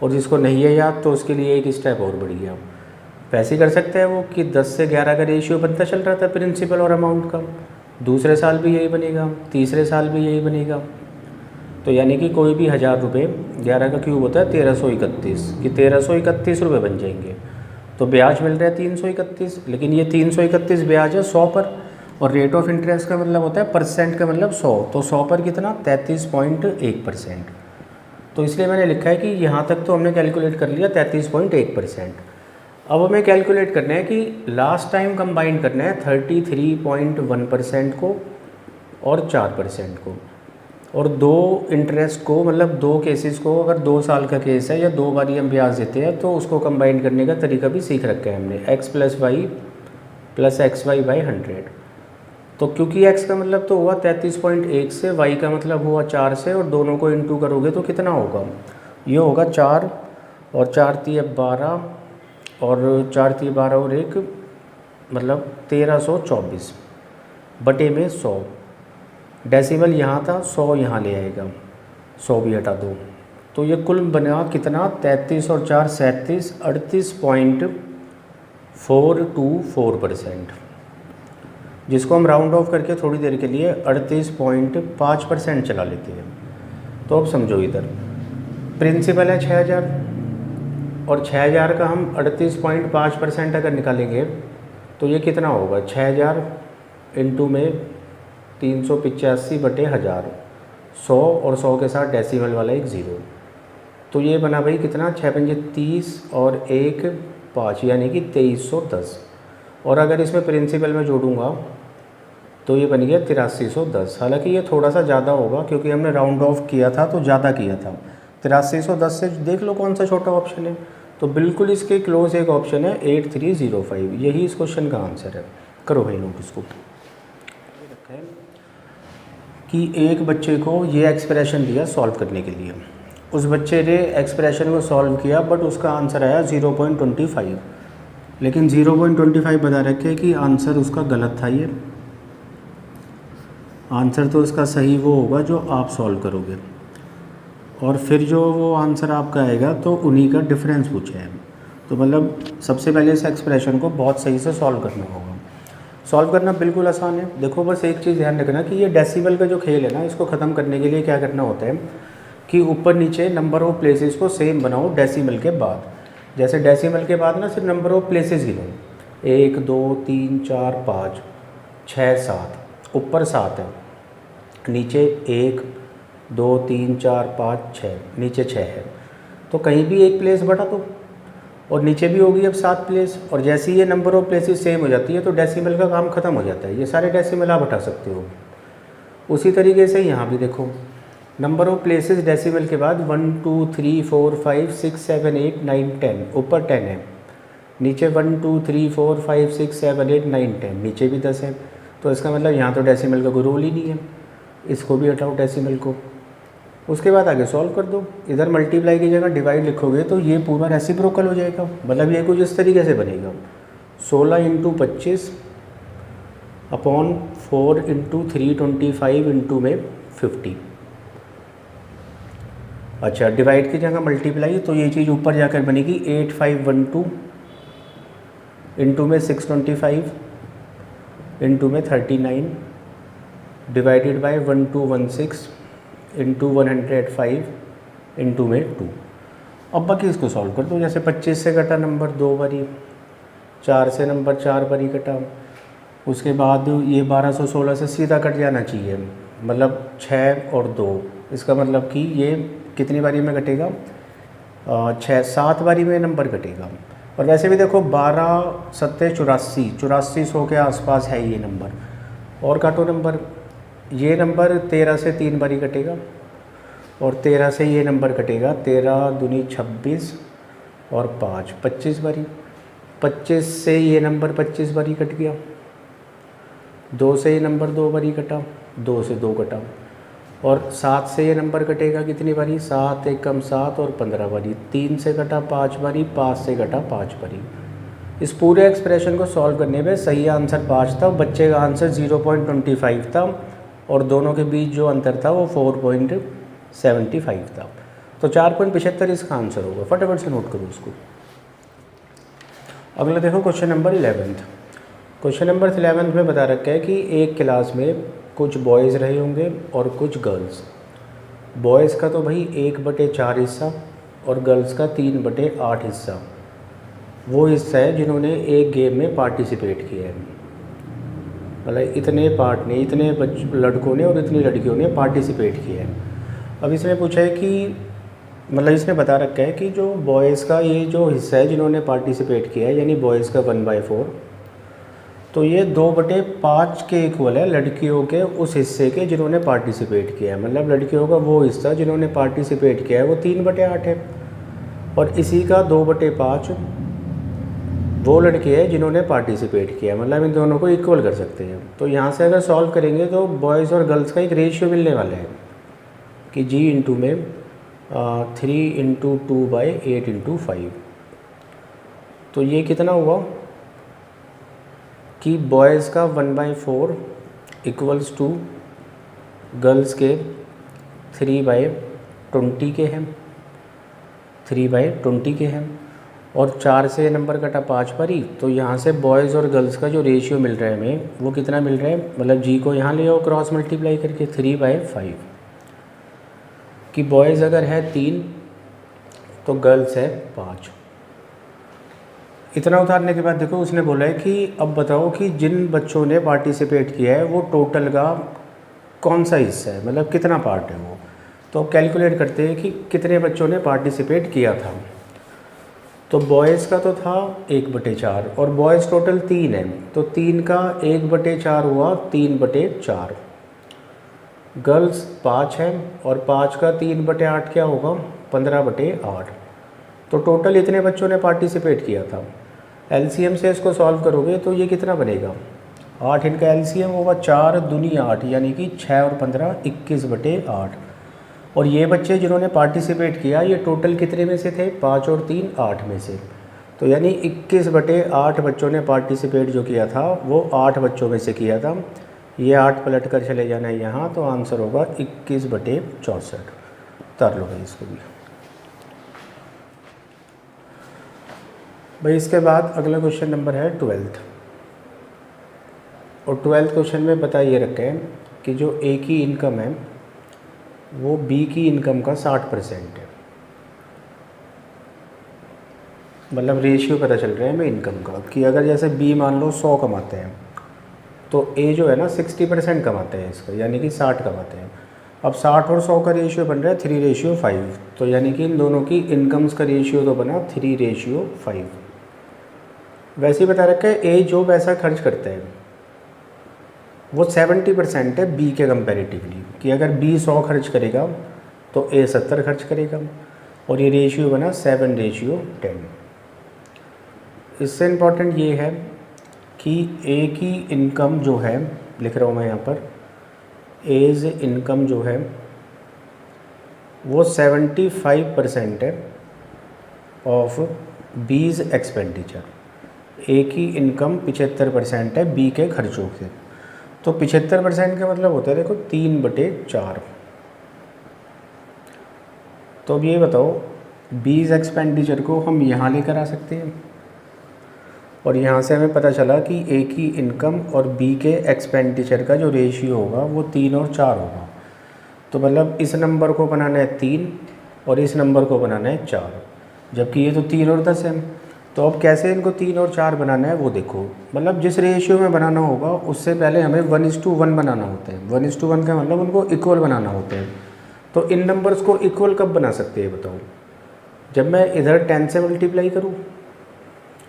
और जिसको नहीं है याद तो उसके लिए एक स्टेप और बढ़ गया, वैसे कर सकते हैं वो कि 10 से 11 का रेशियो बनता चल रहा था प्रिंसिपल और अमाउंट का, दूसरे साल भी यही बनेगा, तीसरे साल भी यही बनेगा। तो यानी कि कोई भी 1000 रुपये 11 का क्यूब होता है 1331, कि 1331 रुपये बन जाएंगे। तो ब्याज मिल रहा है 331, लेकिन ये 331 ब्याज है 100 पर, और रेट ऑफ इंटरेस्ट का मतलब होता है परसेंट का मतलब 100, तो 100 पर कितना 33.1%। तो इसलिए मैंने लिखा है कि यहाँ तक तो हमने कैलकुलेट कर लिया 33.1%। अब हमें कैलकुलेट करना है कि लास्ट टाइम कंबाइन करना है 33.1% को और 4% को, और 2 इंटरेस्ट को, मतलब 2 केसेस को, अगर 2 साल का केस है या 2 बारी हम ब्याज देते हैं तो उसको कंबाइन करने का तरीका भी सीख रखा है हमने, x + y + xy/100। तो क्योंकि x का मतलब तो हुआ 33.1 से, y का मतलब हुआ 4 से, और दोनों को इंटू करोगे तो कितना होगा, ये होगा 4 और 4 × 12 और 4 × 12 और 1 मतलब 1324 बटे में 100। डेसिमल यहाँ था, 100 यहाँ ले आएगा, 100 भी हटा दो, तो ये कुल बना कितना 33 और 4 37, 38.424%, जिसको हम राउंड ऑफ करके थोड़ी देर के लिए 38.5% चला लेते हैं। तो अब समझो, इधर प्रिंसिपल है 6000 और 6000 का हम 38.5% अगर निकालेंगे तो ये कितना होगा, 6000 इंटू में 385/1000, 100 और 100 के साथ डेसिमल वाला एक 0, तो ये बना भाई कितना 6 × 30 और 1 5 यानी कि 2310। और अगर इसमें प्रिंसिपल में जोड़ूंगा तो ये बन गया 8310। हालांकि ये थोड़ा सा ज़्यादा होगा क्योंकि हमने राउंड ऑफ किया था तो ज़्यादा किया था। 8310 से देख लो कौन सा छोटा ऑप्शन है, तो बिल्कुल इसके क्लोज एक ऑप्शन है 8305, यही इस क्वेश्चन का आंसर है। करो भाई नोट इसको। रखा है कि एक बच्चे को ये एक्सप्रेशन दिया सॉल्व करने के लिए, उस बच्चे ने एक्सप्रेशन को सॉल्व किया बट उसका आंसर आया 0.25, लेकिन 0.25 बता रखे कि आंसर उसका गलत था। ये आंसर तो उसका सही वो होगा जो आप सॉल्व करोगे, और फिर जो वो आंसर आपका आएगा तो उन्हीं का डिफरेंस पूछा है। तो मतलब सबसे पहले इस एक्सप्रेशन को बहुत सही से सॉल्व करना होगा। सॉल्व करना बिल्कुल आसान है। देखो बस एक चीज़ ध्यान रखना कि ये डेसिमल का जो खेल है ना, इसको ख़त्म करने के लिए क्या करना होता है कि ऊपर नीचे नंबर ऑफ़ प्लेसेस को सेम बनाओ डेसिमल के बाद। जैसे डेसिमल के बाद ना सिर्फ नंबर ऑफ़ प्लेसेस गिनो, 1 2 3 4 5 6 7, ऊपर 7 है, नीचे 1 2 3 4 5 6, नीचे 6 है, तो कहीं भी एक प्लेस बढ़ा दो और नीचे भी होगी अब 7 प्लेस। और जैसे ही ये नंबर ऑफ प्लेसेस सेम हो जाती है तो डेसिमल का काम ख़त्म हो जाता है, ये सारे डेसिमल आप हटा सकते हो। उसी तरीके से यहाँ भी देखो, नंबर ऑफ प्लेसेस डेसिमल के बाद 1 2 3 4 5 6 7 8 9 10, ऊपर 10 है, नीचे 1 2 3 4 5 6 7 8 9 10, नीचे भी 10 है। तो इसका मतलब यहाँ तो डेसिमल का कोई रोल ही नहीं है, इसको भी हटाओ डेसिमल को। उसके बाद आगे सॉल्व कर दो, इधर मल्टीप्लाई की जगह डिवाइड लिखोगे तो ये पूरा रेसिप्रोकल हो जाएगा, मतलब ये कुछ इस तरीके से बनेगा 16 × 25 अपॉन 4 × 325 इंटू में 50। अच्छा, डिवाइड की जगह मल्टीप्लाई, तो ये चीज़ ऊपर जाकर बनेगी 8512 इंटू में 625 इंटू में 39 डिवाइडेड बाय 1216 इंटू 105 इंटू में 2। अब बाकी इसको सॉल्व कर दो, जैसे 25 से कटा नंबर 2 बारी, 4 से नंबर 4 बारी कटा, उसके बाद ये 1216 से सीधा कट जाना चाहिए, मतलब 6 और 2, इसका मतलब कि ये कितनी बारी में कटेगा, 7 बारी में नंबर कटेगा। और वैसे भी देखो 12 7 84, 8400 के आसपास है ये नंबर। और काटो नंबर, ये नंबर 13 से 3 बारी कटेगा और 13 से ये नंबर कटेगा 13 दूनी 26 और 5 25 बारी। 25 से ये नंबर 25 बारी कट गया, 2 से ये नंबर 2 बारी कटा, 2 से 2 कटा, और 7 से ये नंबर कटेगा कितनी बारी, 7 एकम 7 और 15 बारी। 3 से कटा 5 बारी, 5 से कटा 5 बारी। इस पूरे एक्सप्रेशन को सॉल्व करने में सही आंसर 5 था, बच्चे का आंसर 0.25 था और दोनों के बीच जो अंतर था वो 4.75 था। तो 4.75 इसका आंसर होगा, फटाफट से नोट करो उसको। अगला देखो क्वेश्चन नंबर 11। क्वेश्चन नंबर 11 में बता रखा है कि एक क्लास में कुछ बॉयज़ रहे होंगे और कुछ गर्ल्स। बॉयज़ का तो भाई 1/4 हिस्सा और गर्ल्स का 3/8 हिस्सा वो हिस्सा है जिन्होंने एक गेम में पार्टिसिपेट किया है। मतलब इतने पार्ट ने, इतने लड़कों ने और इतनी लड़कियों ने पार्टिसिपेट किया है। अब इसमें पूछा है कि मतलब इसने बता रखा है कि जो बॉयज़ का ये जो हिस्सा है जिन्होंने पार्टिसिपेट किया है, यानी बॉयज़ का 1/4, तो ये 2/5 के इक्वल है लड़कियों के उस हिस्से के जिन्होंने पार्टिसिपेट किया है। मतलब लड़कियों का वो हिस्सा जिन्होंने पार्टिसिपेट किया है वो 3/8 है, और इसी का 2/5 वो लड़के हैं जिन्होंने पार्टिसिपेट किया, मतलब इन दोनों को इक्वल कर सकते हैं। तो यहाँ से अगर सॉल्व करेंगे तो बॉयज़ और गर्ल्स का एक रेशियो मिलने वाला है कि G इंटू में 3 × 2/8 × 5। तो ये कितना हुआ कि बॉयज़ का 1/4 इक्वल्स टू गर्ल्स के 3/20 के हैं, 3/20 के हैं। और 4 से नंबर कटा 5 बारी, तो यहाँ से बॉयज़ और गर्ल्स का जो रेशियो मिल रहा है हमें वो कितना मिल रहा है, मतलब जी को यहाँ ले आओ क्रॉस मल्टीप्लाई करके 3/5, कि बॉयज़ अगर है 3 तो गर्ल्स है 5। इतना उतारने के बाद देखो उसने बोला है कि अब बताओ कि जिन बच्चों ने पार्टिसिपेट किया है वो टोटल का कौन सा हिस्सा है, मतलब कितना पार्ट है वो। तो अब कैलकुलेट करते हैं कि कितने बच्चों ने पार्टिसिपेट किया था। तो बॉयज़ का तो था 1/4 और बॉयज़ टोटल 3 है, तो 3 का 1/4 हुआ 3/4। गर्ल्स 5 है और 5 का 3/8 क्या होगा, 15/8। तो टोटल इतने बच्चों ने पार्टिसिपेट किया था। एलसीएम से इसको सॉल्व करोगे तो ये कितना बनेगा, 8 इनका एलसीएम होगा 4 दूनी 8, यानी कि 6 और 15 21/8। और ये बच्चे जिन्होंने पार्टिसिपेट किया ये टोटल कितने में से थे, 5 और 3 8 में से। तो यानी 21/8 बच्चों ने पार्टिसिपेट जो किया था वो 8 बच्चों में से किया था। ये 8 पलट कर चले जाना है यहाँ, तो आंसर होगा 21/64। उतार लो भाई इसको भी। भाई इसके बाद अगला क्वेश्चन नंबर है 12th, और 12th क्वेश्चन में बता ये रखा है कि जो ए की इनकम है वो बी की इनकम का 60% है। मतलब रेशियो पता चल रहा है हमें इनकम का, कि अगर जैसे बी मान लो 100 कमाते हैं तो ए जो है ना 60% कमाते हैं इसका, यानी कि 60 कमाते हैं। अब 60 और 100 का रेशियो बन रहा है 3:5, तो यानी कि इन दोनों की इनकम्स का रेशियो तो बना 3:5। वैसे ही बता रखा है ए जो पैसा खर्च करता है वो 70% है बी के कंपैरेटिवली, कि अगर बी 100 खर्च करेगा तो ए 70 खर्च करेगा, और ये रेशियो बना 7:10। इससे इम्पॉर्टेंट ये है कि ए की इनकम जो है, लिख रहा हूँ मैं यहाँ पर, एज इनकम जो है वो 75% है ऑफ बीज एक्सपेंडिचर। ए की इनकम 75% है बी के खर्चों से। तो 75% का मतलब होता है देखो 3/4। तो अब ये बताओ बीज एक्सपेंडिचर को हम यहाँ लेकर आ सकते हैं, और यहाँ से हमें पता चला कि ए की इनकम और बी के एक्सपेंडिचर का जो रेशियो होगा वो 3 और 4 होगा। तो मतलब इस नंबर को बनाना है 3 और इस नंबर को बनाना है 4, जबकि ये तो 3 और 10 है। तो अब कैसे इनको 3 और 4 बनाना है वो देखो, मतलब जिस रेशियो में बनाना होगा उससे पहले हमें 1:1 बनाना होता है। 1:1 का मतलब उनको इक्वल बनाना होता है। तो इन नंबर्स को इक्वल कब बना सकते हैं बताओ? जब मैं इधर 10 से मल्टीप्लाई करूँ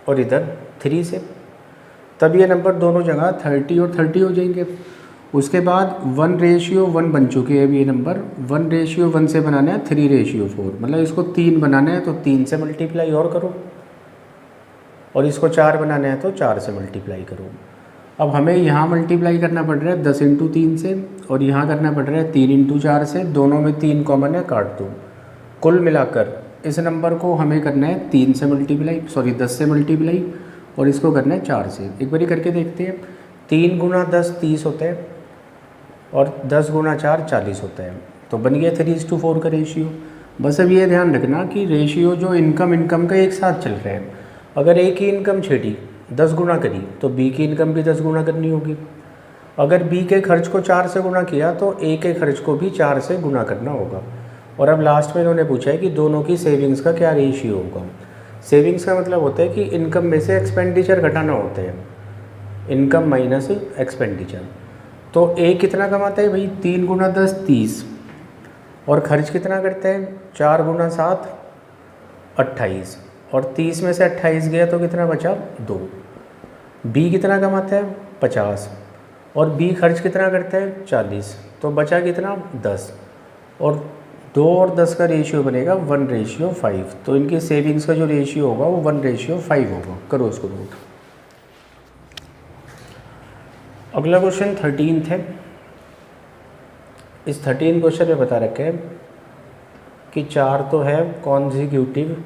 और इधर 3 से, तब ये नंबर दोनों जगह 30 और 30 हो जाएंगे। उसके बाद 1:1 बन चुके हैं। अब ये नंबर 1:1 से बनाना है 3:4, मतलब इसको 3 बनाना है तो 3 से मल्टीप्लाई और करो, और इसको 4 बनाना है तो 4 से मल्टीप्लाई करो। अब हमें यहाँ मल्टीप्लाई करना पड़ रहा है 10 × 3 से, और यहाँ करना पड़ रहा है 3 × 4 से। दोनों में 3 कॉमन है, काट दो। कुल मिलाकर इस नंबर को हमें करना है 3 से मल्टीप्लाई, 10 से मल्टीप्लाई, और इसको करना है 4 से। एक बारी करके देखते हैं। 3 × 10 30 होता है, और 10 × 4 40 होता है। तो बन गया 3:4 का रेशियो। बस अब ये ध्यान रखना कि रेशियो जो इनकम का एक साथ चल रहा है। अगर ए की इनकम छेड़ी 10 गुना करी तो बी की इनकम भी 10 गुना करनी होगी। अगर बी के खर्च को 4 से गुना किया तो ए के खर्च को भी 4 से गुना करना होगा। और अब लास्ट में इन्होंने पूछा है कि दोनों की सेविंग्स का क्या रेशियो होगा। सेविंग्स का मतलब होता है कि इनकम में से एक्सपेंडिचर घटाना होता है, इनकम माइनस एक्सपेंडिचर। तो ए कितना कमाता है भाई? 3 × 10 30, और खर्च कितना करता है? 4 × 7 28, और 30 में से 28 गया तो कितना बचा? 2। बी कितना कमाता है? 50, और बी खर्च कितना करता है? 40, तो बचा कितना? 10, और 2 और 10 का रेशियो बनेगा 1:5। तो इनकी सेविंग्स का जो रेशियो होगा वो 1:5 होगा। करो इसको नोट। अगला क्वेश्चन 13 है। इस 13 क्वेश्चन में बता रखे है कि 4 तो है कॉन्जिक्यूटिव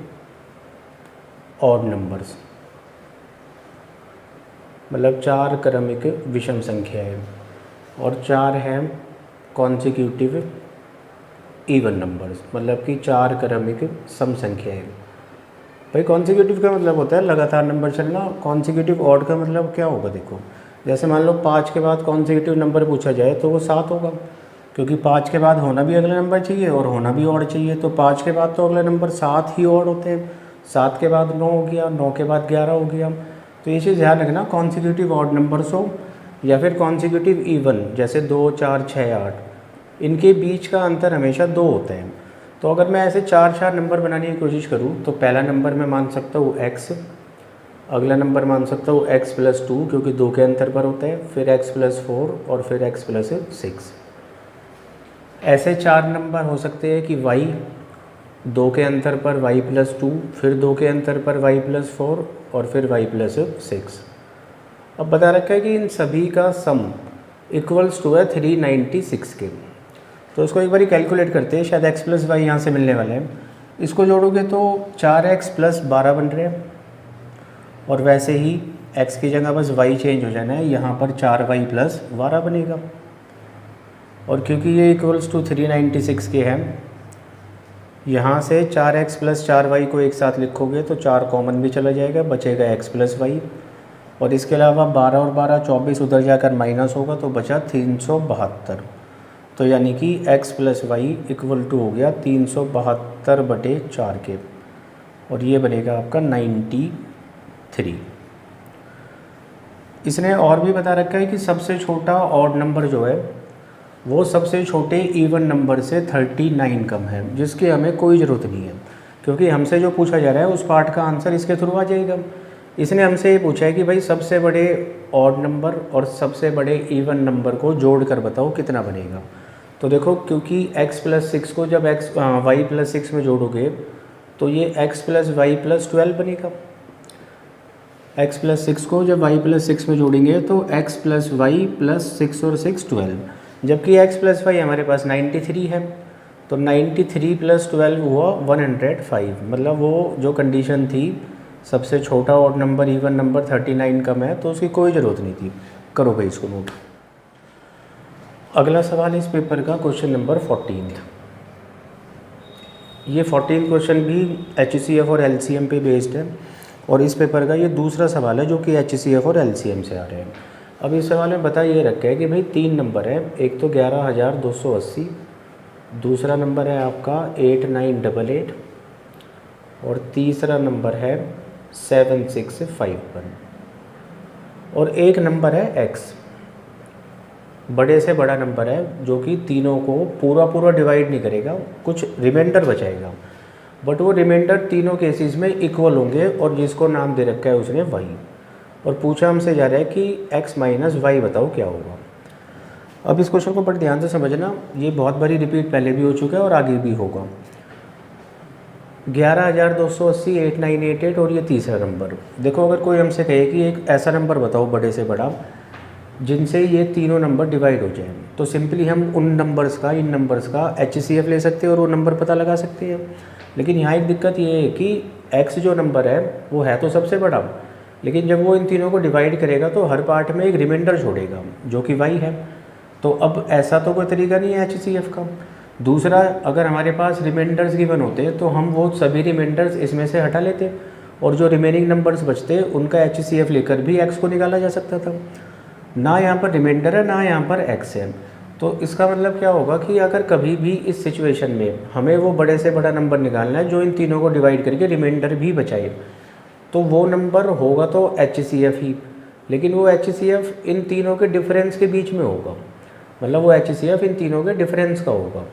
ऑड नंबर्स, मतलब 4 क्रमिक विषम संख्या है, और 4 है कॉन्जिक्यूटिव इवन नंबर्स, मतलब कि 4 क्रमिक सम संख्या है। भाई कॉन्जिक्यूटिव का मतलब होता है लगातार नंबर चलना। कॉन्जिक्यूटिव ऑड का मतलब क्या होगा? देखो, जैसे मान लो 5 के बाद कॉन्जिक्यूटिव नंबर पूछा जाए तो वो 7 होगा, क्योंकि 5 के बाद होना भी अगला नंबर चाहिए और होना भी ऑड चाहिए। तो 5 के बाद तो अगला नंबर 7 ही ऑड होते हैं। 7 के बाद 9 हो गया, 9 के बाद 11 हो गया। तो ये चीज़ ध्यान रखना, कॉन्जिक्यूटिव ऑड नंबर्स हो या फिर कॉन्जिक्यूटिव इवन, जैसे 2 4 6 8, इनके बीच का अंतर हमेशा 2 होता है। तो अगर मैं ऐसे 4 नंबर बनाने की कोशिश करूँ तो पहला नंबर मैं मान सकता हूँ x, अगला नंबर मान सकता हूँ x+2 क्योंकि 2 के अंतर पर होता है, फिर x+4 और फिर x+6। ऐसे 4 नंबर हो सकते हैं कि y 2 के अंतर पर y+2, फिर 2 के अंतर पर y+4 और फिर y+6। अब बता रखा है कि इन सभी का सम इक्वल्स टू है 396 के। तो इसको एक बार कैलकुलेट करते हैं, शायद x+y यहाँ से मिलने वाले हैं। इसको जोड़ोगे तो 4x + 12 बन रहे हैं, और वैसे ही x की जगह बस y चेंज हो जाना है, यहाँ पर 4y + 12 बनेगा। और क्योंकि ये इक्वल्स टू 396 के हैं, यहाँ से 4x + 4y को एक साथ लिखोगे तो 4 कॉमन भी चला जाएगा, बचेगा x+y। और इसके अलावा 12 और 12 24 उधर जाकर माइनस होगा तो बचा 372। तो यानी कि x+y = हो गया 372/4 के, और ये बनेगा आपका 93। इसने और भी बता रखा है कि सबसे छोटा ऑड नंबर जो है वो सबसे छोटे इवन नंबर से 39 कम है, जिसकी हमें कोई ज़रूरत नहीं है, क्योंकि हमसे जो पूछा जा रहा है उस पार्ट का आंसर इसके थ्रू आ जाएगा। इसने हमसे ये पूछा है कि भाई सबसे बड़े ऑड नंबर और सबसे बड़े इवन नंबर को जोड़ कर बताओ कितना बनेगा। तो देखो, क्योंकि x + 6 को जब y + 6 में जोड़ोगे तो ये x + y + 12 बनेगा। x + 6 को जब y + 6 में जोड़ेंगे तो x + y + 6 और 6 12, जबकि x + y हमारे पास 93 है, तो 93 + 12 हुआ 105। मतलब वो जो कंडीशन थी सबसे छोटा ऑड नंबर इवन नंबर 39 कम है, तो उसकी कोई ज़रूरत नहीं थी। करो भाई इसको नोट। अगला सवाल इस पेपर का क्वेश्चन नंबर 14। ये 14 क्वेश्चन भी HCF और LCM पे बेस्ड है, और इस पेपर का ये दूसरा सवाल है जो कि HCF और LCM से आ रहे हैं। अब इस सवाल में बता ये रखा है कि भाई 3 नंबर है, एक तो 11,280, दूसरा नंबर है आपका 8988 और तीसरा नंबर है 7651, और एक नंबर है x, बड़े से बड़ा नंबर है जो कि तीनों को पूरा डिवाइड नहीं करेगा, कुछ रिमाइंडर बचाएगा, बट वो रिमाइंडर तीनों केसेस में इक्वल होंगे, और जिसको नाम दे रखा है उसने y, और पूछा हमसे जा रहा है कि x - y बताओ क्या होगा। अब इस क्वेश्चन को बड़े ध्यान से समझना, ये बहुत बारी रिपीट पहले भी हो चुका है और आगे भी होगा। 11,280, 8988 और ये तीसरा नंबर। देखो, अगर कोई हमसे कहे कि एक ऐसा नंबर बताओ बड़े से बड़ा जिनसे ये तीनों नंबर डिवाइड हो जाए, तो सिंपली हम उन नंबर्स का, इन नंबर्स का HCF ले सकते हैं और वो नंबर पता लगा सकते हैं। लेकिन यहाँ एक दिक्कत ये है कि x जो नंबर है वो है तो सबसे बड़ा, लेकिन जब वो इन तीनों को डिवाइड करेगा तो हर पार्ट में एक रिमाइंडर छोड़ेगा जो कि y है। तो अब ऐसा तो कोई तरीका नहीं है HCF का। दूसरा, अगर हमारे पास रिमाइंडर्स गिवन होते तो हम वो सभी रिमाइंडर्स इसमें से हटा लेते, और जो रिमेनिंग नंबर्स बचते उनका HCF लेकर भी x को निकाला जा सकता था। ना यहाँ पर रिमाइंडर है, ना यहाँ पर x है, तो इसका मतलब क्या होगा कि अगर कभी भी इस सिचुएशन में हमें वो बड़े से बड़ा नंबर निकालना है जो इन तीनों को डिवाइड करके रिमाइंडर भी बचाए, तो वो नंबर होगा तो HCF ही, लेकिन वो HCF इन तीनों के डिफरेंस के बीच में होगा। मतलब वो HCF इन तीनों के डिफरेंस का होगा।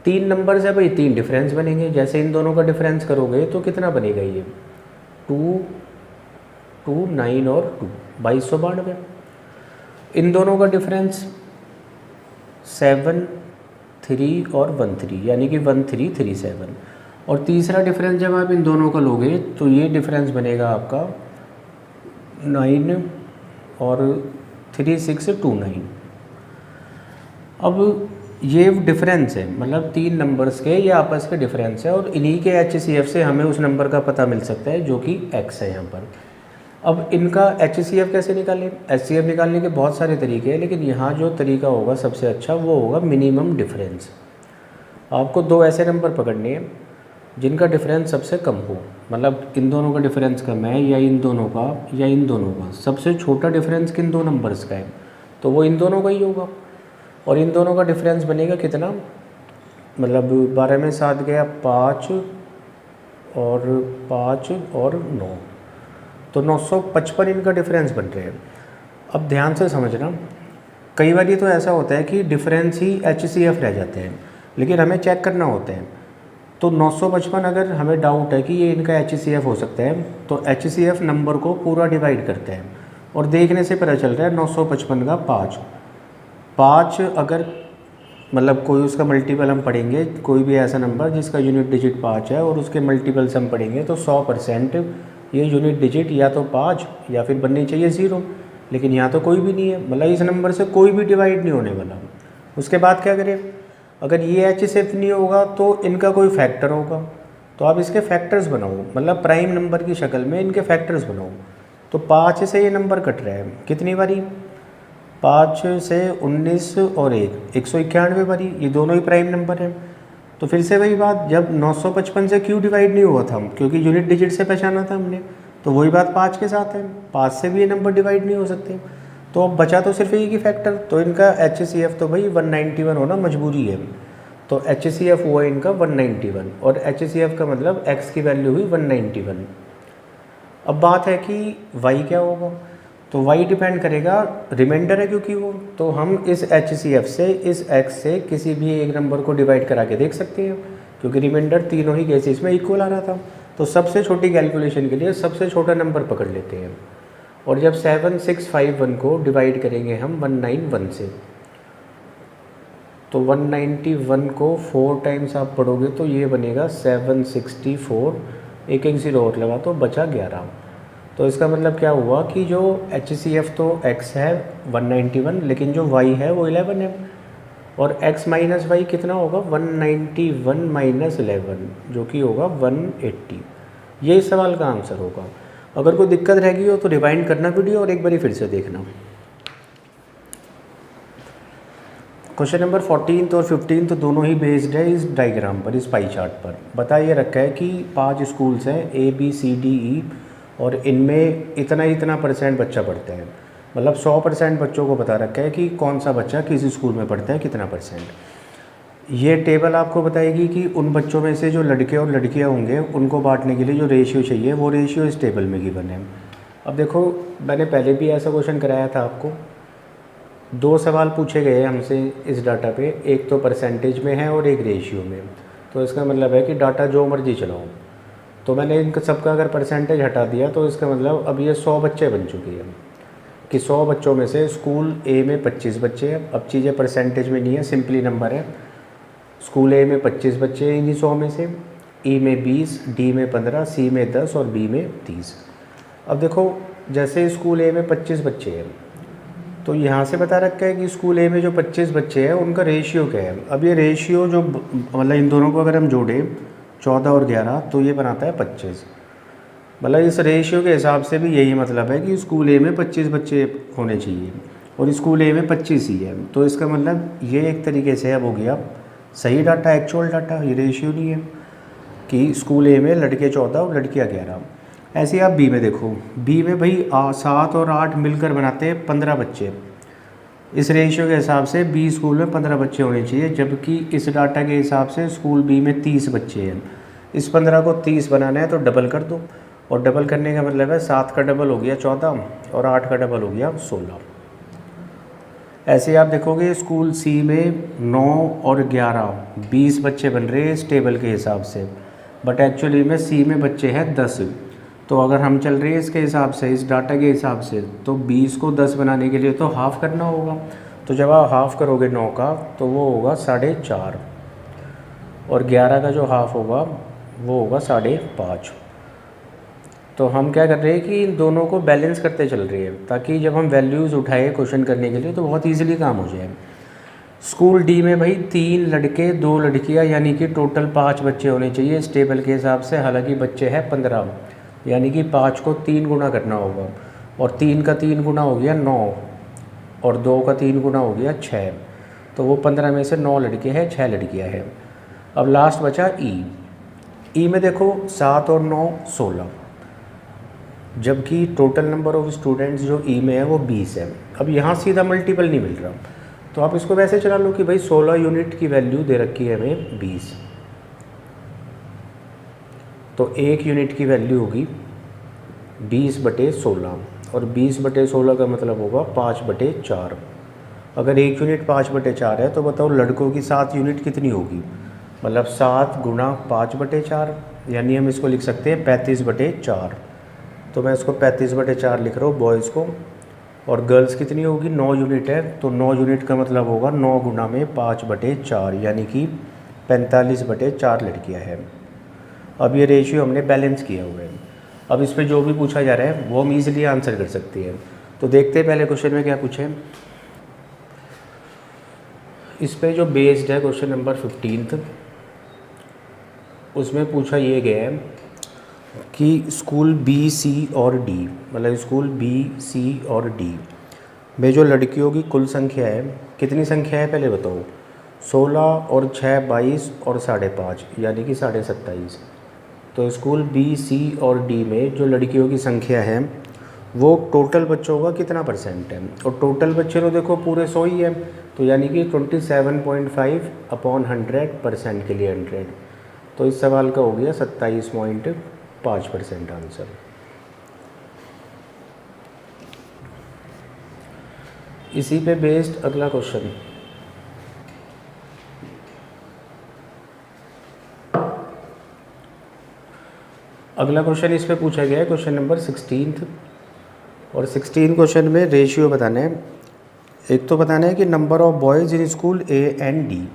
3 नंबर्स है भाई, 3 डिफरेंस बनेंगे। जैसे इन दोनों का डिफरेंस करोगे तो कितना बनेगा, ये 2, 2, 9 और 2, 2292। इन दोनों का डिफरेंस 7, 3 और 1, 3, यानी कि 1337। और तीसरा डिफरेंस जब आप इन दोनों का लोगे तो ये डिफरेंस बनेगा आपका 9 और 3629। अब ये डिफरेंस है, मतलब 3 नंबर्स के ये आपस के डिफरेंस है, और इन्हीं के HCF से हमें उस नंबर का पता मिल सकता है जो कि x है यहाँ पर। अब इनका HCF कैसे निकालें? HCF निकालने के बहुत सारे तरीके हैं, लेकिन यहाँ जो तरीका होगा सबसे अच्छा वो होगा मिनिमम डिफरेंस। आपको 2 ऐसे नंबर पकड़ने हैं जिनका डिफरेंस सबसे कम हो, मतलब इन दोनों का डिफरेंस कम है या इन दोनों का या इन दोनों का। सबसे छोटा डिफरेंस किन 2 नंबर्स का है, तो वो इन दोनों का ही होगा। और इन दोनों का डिफरेंस बनेगा कितना, मतलब 12 में 7 गया 5 और 5 और 9, तो 955 इनका डिफरेंस बन रहे हैं। अब ध्यान से समझना, कई बार ये तो ऐसा होता है कि डिफरेंस ही HCF रह जाते हैं, लेकिन हमें चेक करना होता है। तो 955 अगर हमें डाउट है कि ये इनका HCF हो सकता है, तो HCF नंबर को पूरा डिवाइड करते हैं, और देखने से पता चल रहा है 955 का 5 अगर मतलब कोई उसका मल्टीपल हम पढ़ेंगे, कोई भी ऐसा नंबर जिसका यूनिट डिजिट 5 है और उसके मल्टीपल्स हम पढ़ेंगे, तो 100% ये यूनिट डिजिट या तो 5 या फिर बननी चाहिए 0, लेकिन यहाँ तो कोई भी नहीं है, मतलब इस नंबर से कोई भी डिवाइड नहीं होने वाला। उसके बाद क्या करें, अगर ये HCF नहीं होगा तो इनका कोई फैक्टर होगा, तो आप इसके फैक्टर्स बनाओ, मतलब प्राइम नंबर की शक्ल में इनके फैक्टर्स बनाओ। तो 5 से ये नंबर कट रहा है कितनी बारी, 5 से 19 और 191 बारी, ये दोनों ही प्राइम नंबर हैं। तो फिर से वही बात, जब 955 से क्यों डिवाइड नहीं हुआ था, क्योंकि यूनिट डिजिट से पहचाना था हमने, तो वही बात 5 के साथ है, 5 से भी ये नंबर डिवाइड नहीं हो सकते। तो अब बचा तो सिर्फ एक ही फैक्टर, तो इनका HCF तो भाई 191 होना मजबूरी है। तो HCF हुआ इनका 191, और HCF का मतलब x की वैल्यू हुई 191। अब बात है कि y क्या होगा, तो y डिपेंड करेगा, रिमाइंडर है क्योंकि वो, तो हम इस HCF से इस x से किसी भी एक नंबर को डिवाइड करा के देख सकते हैं, क्योंकि रिमाइंडर तीनों ही केसेस में इक्वल आ रहा था। तो सबसे छोटी कैलकुलेशन के लिए सबसे छोटा नंबर पकड़ लेते हैं, और जब 7651 को डिवाइड करेंगे हम 191 से, तो 191 को 4 टाइम्स आप पढ़ोगे तो ये बनेगा 764, एक एक ज़ीरो और लगा तो बचा 11। तो इसका मतलब क्या हुआ कि जो HCF तो x है 191, लेकिन जो y है वो 11 है, और x माइनस वाई कितना होगा 191 माइनस 11, जो कि होगा 180। ये इस सवाल का आंसर होगा। अगर कोई दिक्कत रह गई हो तो रिवाइंड करना वीडियो और एक बारी फिर से देखना। क्वेश्चन नंबर 14 और 15 तो दोनों ही बेस्ड है इस डायग्राम पर, इस पाई चार्ट पर। बता ये रखा है कि 5 स्कूल्स हैं ABCDE, और इनमें इतना परसेंट बच्चा पढ़ता है, मतलब 100% बच्चों को बता रखा है कि कौन सा बच्चा किस स्कूल में पढ़ता है, कितना परसेंट। ये टेबल आपको बताएगी कि उन बच्चों में से जो लड़के और लड़कियां होंगे उनको बांटने के लिए जो रेशियो चाहिए वो रेशियो इस टेबल में गिवन है। अब देखो, मैंने पहले भी ऐसा क्वेश्चन कराया था आपको। 2 सवाल पूछे गए हमसे इस डाटा पे, एक तो परसेंटेज में है और एक रेशियो में। तो इसका मतलब है कि डाटा जो मर्जी चलाओ। तो मैंने इनका सबका अगर परसेंटेज हटा दिया तो इसका मतलब अब ये 100 बच्चे बन चुके हैं, कि 100 बच्चों में से स्कूल A में 25 बच्चे हैं। अब चीज़ें परसेंटेज में नहीं है, सिंपली नंबर है। स्कूल A में 25 बच्चे हैं इन्हीं 100 में से, E में 20, D में 15, C में 10 और B में 30। अब देखो, जैसे स्कूल A में 25 बच्चे हैं, तो यहाँ से बता रखा है कि स्कूल A में जो 25 बच्चे हैं उनका रेशियो क्या है। अब ये रेशियो जो मतलब इन दोनों को अगर हम जोड़ें 14 और 11 तो ये बनाता है 25। मतलब इस रेशियो के हिसाब से भी यही मतलब है कि स्कूल A में 25 बच्चे होने चाहिए और स्कूल A में 25 ही है। तो इसका मतलब ये एक तरीके से अब हो गया सही डाटा, एक्चुअल डाटा, ये रेशियो नहीं है कि स्कूल A में लड़के 14 और लड़कियाँ 11। ऐसे आप B में देखो, B में भाई 7 और 8 मिलकर बनाते हैं 15 बच्चे। इस रेशियो के हिसाब से B स्कूल में 15 बच्चे होने चाहिए, जबकि इस डाटा के हिसाब से स्कूल B में 30 बच्चे हैं। इस 15 को 30 बनाना है तो डबल कर दो, और डबल करने का मतलब है 7 का डबल हो गया 14 और 8 का डबल हो गया 16। ऐसे आप देखोगे स्कूल C में 9 और 11 20 बच्चे बन रहे हैं इस टेबल के हिसाब से, बट एक्चुअली में C में बच्चे हैं 10। तो अगर हम चल रहे हैं इसके हिसाब से, इस डाटा के हिसाब से, तो 20 को 10 बनाने के लिए तो हाफ़ करना होगा। तो जब आप हाफ़ करोगे 9 का तो वो होगा 4.5, और 11 का जो हाफ़ होगा वो होगा 5.5। तो हम क्या कर रहे हैं कि इन दोनों को बैलेंस करते चल रहे हैं, ताकि जब हम वैल्यूज़ उठाए क्वेश्चन करने के लिए तो बहुत ईजिली काम हो जाए। स्कूल D में भाई 3 लड़के 2 लड़कियां, यानी कि टोटल 5 बच्चे होने चाहिए इस टेबल के हिसाब से। हालांकि बच्चे हैं 15, यानी कि 5 को 3 गुना करना होगा, और 3 का 3 गुना हो गया 9, और 2 का 3 गुना हो गया 6। तो वो 15 में से 9 लड़के हैं, 6 लड़कियां हैं। अब लास्ट बचा E में देखो 7 और 9 16, जबकि टोटल नंबर ऑफ स्टूडेंट्स जो E में है वो 20 है। अब यहाँ सीधा मल्टीपल नहीं मिल रहा, तो आप इसको वैसे चला लो कि भाई 16 यूनिट की वैल्यू दे रखी है हमें 20, तो 1 यूनिट की वैल्यू होगी 20/16, और 20/16 का मतलब होगा 5/4। अगर 1 यूनिट 5/4 है तो बताओ लड़कों की 7 यूनिट कितनी होगी, मतलब 7 गुना 5/4, यानी हम इसको लिख सकते हैं 35/4। तो मैं इसको 35/4 लिख रहा हूँ बॉयज़ को, और गर्ल्स कितनी होगी 9 यूनिट है, तो 9 यूनिट का मतलब होगा 9 गुना में 5/4, यानी कि 45/4 लड़कियाँ हैं। अब ये रेशियो हमने बैलेंस किया हुआ है। अब इस पर जो भी पूछा जा रहा है वो हम ईजिली आंसर कर सकते हैं। तो देखते हैं पहले क्वेश्चन में क्या पूछे। इस पे जो बेस्ड है क्वेश्चन नंबर 15, उसमें पूछा ये गया है कि स्कूल B, C और D, मतलब स्कूल B, C और D में जो लड़कियों की कुल संख्या है, कितनी संख्या है पहले बताओ। 16 और 6 22 और 5.5, यानी कि 27.5। तो स्कूल B, C और D में जो लड़कियों की संख्या है वो टोटल बच्चों का कितना परसेंट है, और टोटल बच्चे तो देखो पूरे 100 ही है, तो यानी कि 27.5/100% के लिए 100। तो इस सवाल का हो गया 27.5% आंसर। इसी पे बेस्ड अगला क्वेश्चन, अगला क्वेश्चन इस पे पूछा गया है क्वेश्चन नंबर 16। और 16 क्वेश्चन में रेशियो बताना है। एक तो बताना है कि number of boys in school A and D.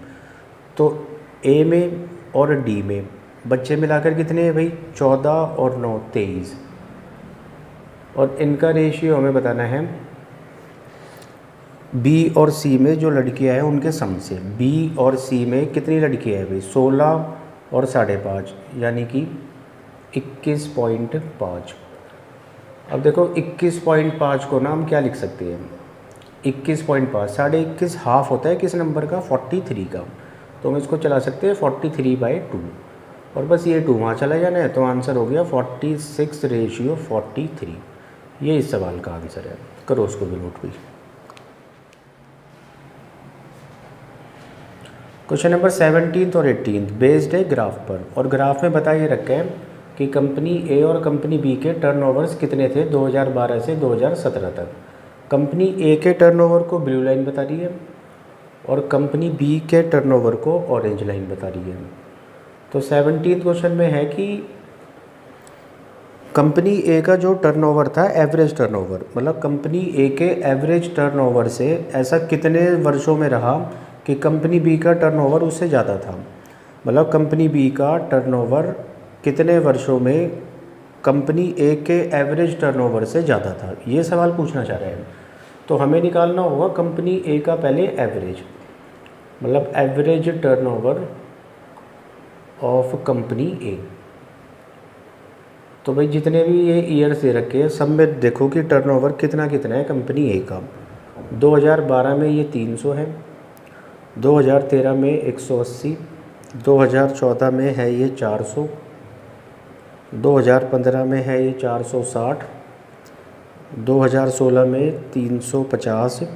तो ए में और डी में बच्चे मिलाकर कितने हैं भाई, 14 और 9 23। और इनका रेशियो हमें बताना है बी और सी में जो लड़कियां हैं उनके सम से। बी और सी में कितनी लड़कियां हैं भाई, 16 और 5.5 यानी कि 21.5। अब देखो 21.5 को ना हम क्या लिख सकते हैं, 21.5 21.5 हाफ होता है किस नंबर का, 43 का। तो हम इसको चला सकते हैं 43/2 और बस ये 2 वहाँ चला जाना है। तो आंसर हो गया 46:43। ये इस सवाल का आंसर है। करो उसको भी नोट भी। क्वेश्चन नंबर 17 और 18 बेस्ड है ग्राफ पर। और ग्राफ में बताइए रखा है कि कंपनी ए और कंपनी बी के टर्नओवर्स कितने थे 2012 से 2017 तक। कंपनी ए के टर्नओवर को ब्लू लाइन बता रही है और कंपनी बी के टर्नओवर को ऑरेंज लाइन बता रही है। तो 17 क्वेश्चन में है कि कंपनी ए का जो टर्नओवर था एवरेज टर्नओवर, मतलब कंपनी ए के एवरेज टर्नओवर से ऐसा कितने वर्षों में रहा कि कंपनी बी का टर्नओवर उससे ज़्यादा था। मतलब कंपनी बी का टर्नओवर कितने वर्षों में कंपनी ए के एवरेज टर्नओवर से ज़्यादा था, ये सवाल पूछना चाह रहे हैं। तो हमें निकालना होगा कंपनी ए का पहले एवरेज, मतलब एवरेज टर्नओवर ऑफ कंपनी ए। तो भाई जितने भी ये ईयर्स दे रखे हैं सब में देखो कि टर्नओवर कितना कितना है कंपनी ए का। 2012 में ये 300 है, 2013 में 180, 2014 में है ये 400, 2015 में है ये 460, 2016 में 350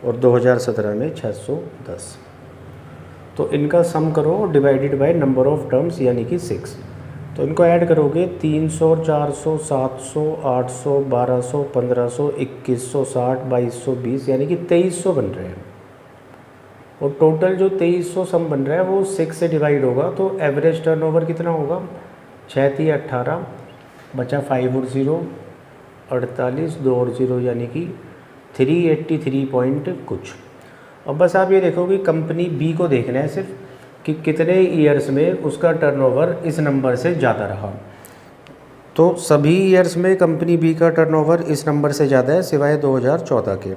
और 2017 में 610। तो इनका सम करो divided by number of terms यानी कि 6। तो इनको ऐड करोगे 300, 400, 700, 800, 1200, 1500, 2160, 2220 यानी कि 2300 बन रहे हैं। और टोटल जो 2300 सम बन रहा है वो 6 से डिवाइड होगा। तो एवरेज टर्नओवर कितना होगा, 6 × 18 बचा 5 और 0 48, 2 और 0 यानी कि 383 पॉइंट कुछ। अब बस आप ये देखो कि कंपनी बी को देखना है सिर्फ कि कितने ईयर्स में उसका टर्नओवर इस नंबर से ज़्यादा रहा। तो सभी ईयर्स में कंपनी बी का टर्नओवर इस नंबर से ज़्यादा है सिवाय 2014 के।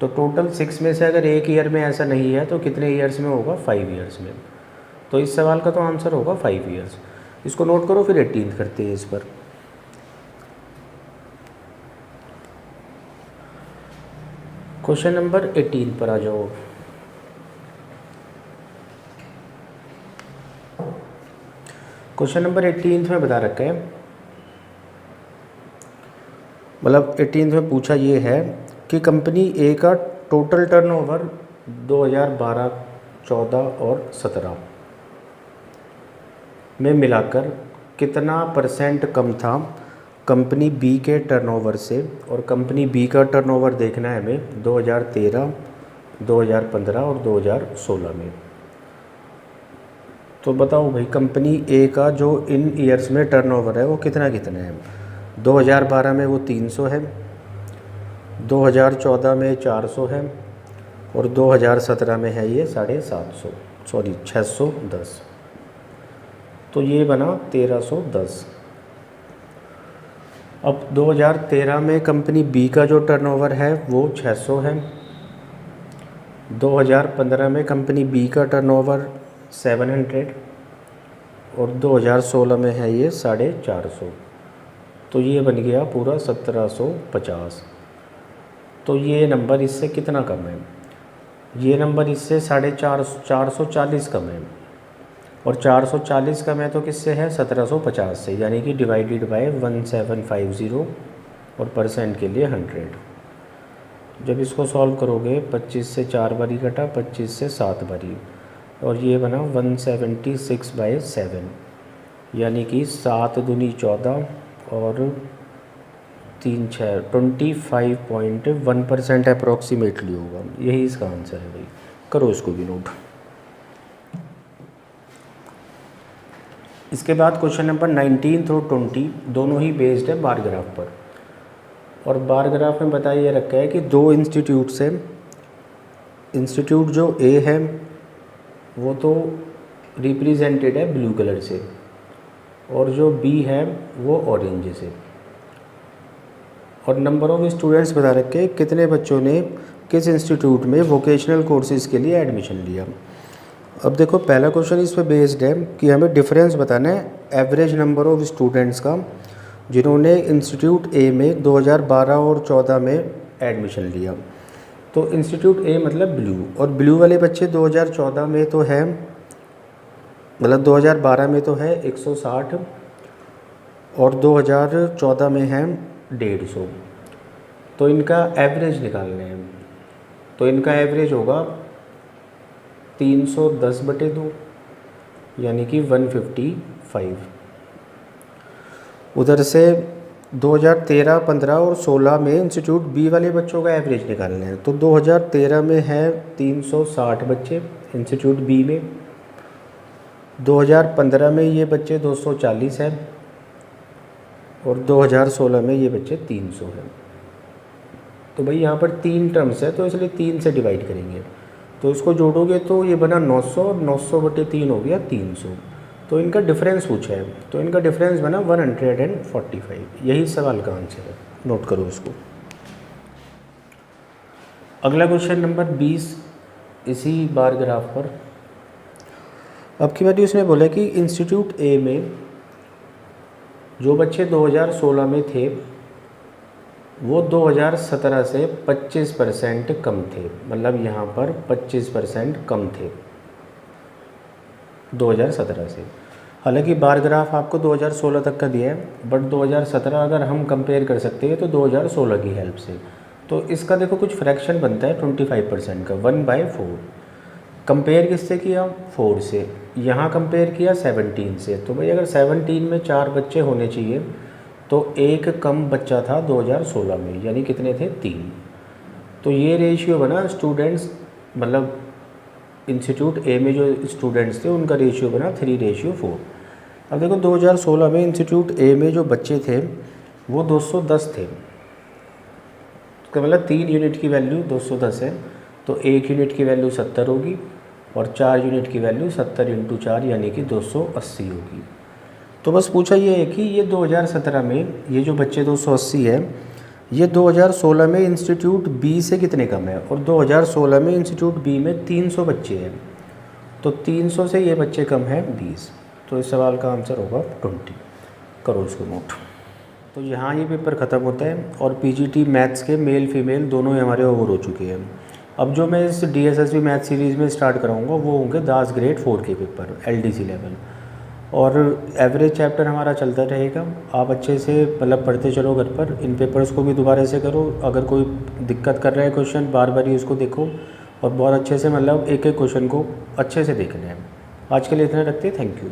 तो टोटल 6 में से अगर एक ईयर में ऐसा नहीं है तो कितने ईयर्स में होगा, 5 ईयर्स में। तो इस सवाल का तो आंसर होगा 5 ईयर्स। इसको नोट करो, फिर 18 करते हैं इस पर। क्वेश्चन नंबर 18 पर आ जाओ। क्वेश्चन नंबर 18 में बता रखा है, मतलब 18 में पूछा ये है कि कंपनी ए का टोटल टर्नओवर 2012, 14 और 17 में मिलाकर कितना परसेंट कम था कंपनी बी के टर्नओवर से। और कंपनी बी का टर्नओवर देखना है हमें 2013, 2015 और 2016 में। तो बताओ भाई कंपनी ए का जो इन ईयर्स में टर्नओवर है वो कितना कितना है। 2012 में वो 300 है, 2014 में 400 है और 2017 में है ये 610। तो ये बना 1310। अब 2013 में कंपनी बी का जो टर्नओवर है वो 600 है, 2015 में कंपनी बी का टर्नओवर 700 और 2016 में है ये 450। तो ये बन गया पूरा 1750। तो ये नंबर इससे कितना कम है, ये नंबर इससे 440 कम है। और 440 कम है तो किससे है, 1750 से, यानी कि डिवाइडेड बाय 1750 और परसेंट के लिए 100। जब इसको सॉल्व करोगे 25 से 4 बारी कटा, 25 से 7 बारी और ये बना 176/7 यानी कि 7 दूनी 14 और 25.1% अप्रॉक्सीमेटली होगा, यही इसका आंसर है भाई। करो इसको भी नोट। इसके बाद क्वेश्चन नंबर 19 और 20 दोनों ही बेस्ड है बार ग्राफ पर। और बार ग्राफ में बताया ये रखा है कि दो इंस्टीट्यूट से, इंस्टीट्यूट जो ए है वो तो रिप्रेजेंटेड है ब्लू कलर से, और जो बी है वो ऑरेंज से। और नंबर ऑफ स्टूडेंट्स बता रखे कितने बच्चों ने किस इंस्टीट्यूट में वोकेशनल कोर्सेज़ के लिए एडमिशन लिया। अब देखो पहला क्वेश्चन इस पर बेस्ड है कि हमें डिफरेंस बताना है एवरेज नंबर ऑफ स्टूडेंट्स का जिन्होंने इंस्टीट्यूट ए में 2012 और 14 में एडमिशन लिया। तो इंस्टीट्यूट ए मतलब ब्लू, और ब्लू वाले बच्चे 2014 में तो है, मतलब 2012 में तो है 160 और 2014 में है 150। तो इनका एवरेज निकालने हैं, तो इनका एवरेज होगा 310/2 यानी कि 155। उधर से 2013, 15 और 16 में इंस्टीट्यूट बी वाले बच्चों का एवरेज निकालना है। तो 2013 में है 360 बच्चे इंस्टीट्यूट बी में, 2015 में ये बच्चे 240 हैं, और 2016 में ये बच्चे 300 हैं। तो भाई यहाँ पर 3 टर्म्स है तो इसलिए 3 से डिवाइड करेंगे, तो इसको जोड़ोगे तो ये बना 900, और 900/3 हो गया 300। तो इनका डिफरेंस पूछा है, तो इनका डिफरेंस बना 145। यही सवाल का आंसर है, नोट करो इसको। अगला क्वेश्चन नंबर 20 इसी बार ग्राफ पर। अब की बार उसने बोला कि इंस्टीट्यूट ए में जो बच्चे 2016 में थे वो 2017 से 25% कम थे, मतलब यहाँ पर 25% कम थे 2017 से। हालांकि बार ग्राफ आपको 2016 तक का दिया है, बट 2017 अगर हम कंपेयर कर सकते हैं तो 2016 की हेल्प से। तो इसका देखो कुछ फ्रैक्शन बनता है 25% का, 1/4। कंपेयर किससे किया? 4 से। यहाँ कंपेयर किया 17 से। तो भाई अगर 17 में 4 बच्चे होने चाहिए तो एक कम बच्चा था 2016 में, यानी कितने थे? 3। तो ये रेशियो बना स्टूडेंट्स, मतलब इंस्टीट्यूट ए में जो स्टूडेंट्स थे उनका रेशियो बना 3:4। अब देखो 2016 में इंस्टीट्यूट ए में जो बच्चे थे वो 210 थे, तो मतलब 3 यूनिट की वैल्यू 210 है, तो 1 यूनिट की वैल्यू 70 होगी, और 4 यूनिट की वैल्यू 70 × 4 यानी कि 280 होगी। तो बस पूछा ये है कि ये 2017 में ये जो बच्चे 280 है ये 2016 में इंस्टीट्यूट बी से कितने कम है, और 2016 में इंस्टीट्यूट बी में 300 बच्चे हैं, तो 300 से ये बच्चे कम हैं 20। तो इस सवाल का आंसर होगा 20। करो इसको नोट। तो यहाँ ये पेपर ख़त्म होता है, और पीजीटी मैथ्स के मेल फीमेल दोनों ही हमारे ओवर हो चुके हैं। अब जो मैं इस डीएसएसबी मैथ सीरीज़ में स्टार्ट कराऊंगा वो होंगे दास ग्रेड 4 के पेपर, एलडीसी लेवल, और एवरेज चैप्टर हमारा चलता रहेगा। आप अच्छे से मतलब पढ़ते चलो घर पर, इन पेपर्स को भी दोबारा से करो। अगर कोई दिक्कत कर रहा है क्वेश्चन, बार बार ही उसको देखो, और बहुत अच्छे से मतलब एक एक क्वेश्चन को अच्छे से देखना है। आज के लिए इतना रखते हैं, थैंक यू।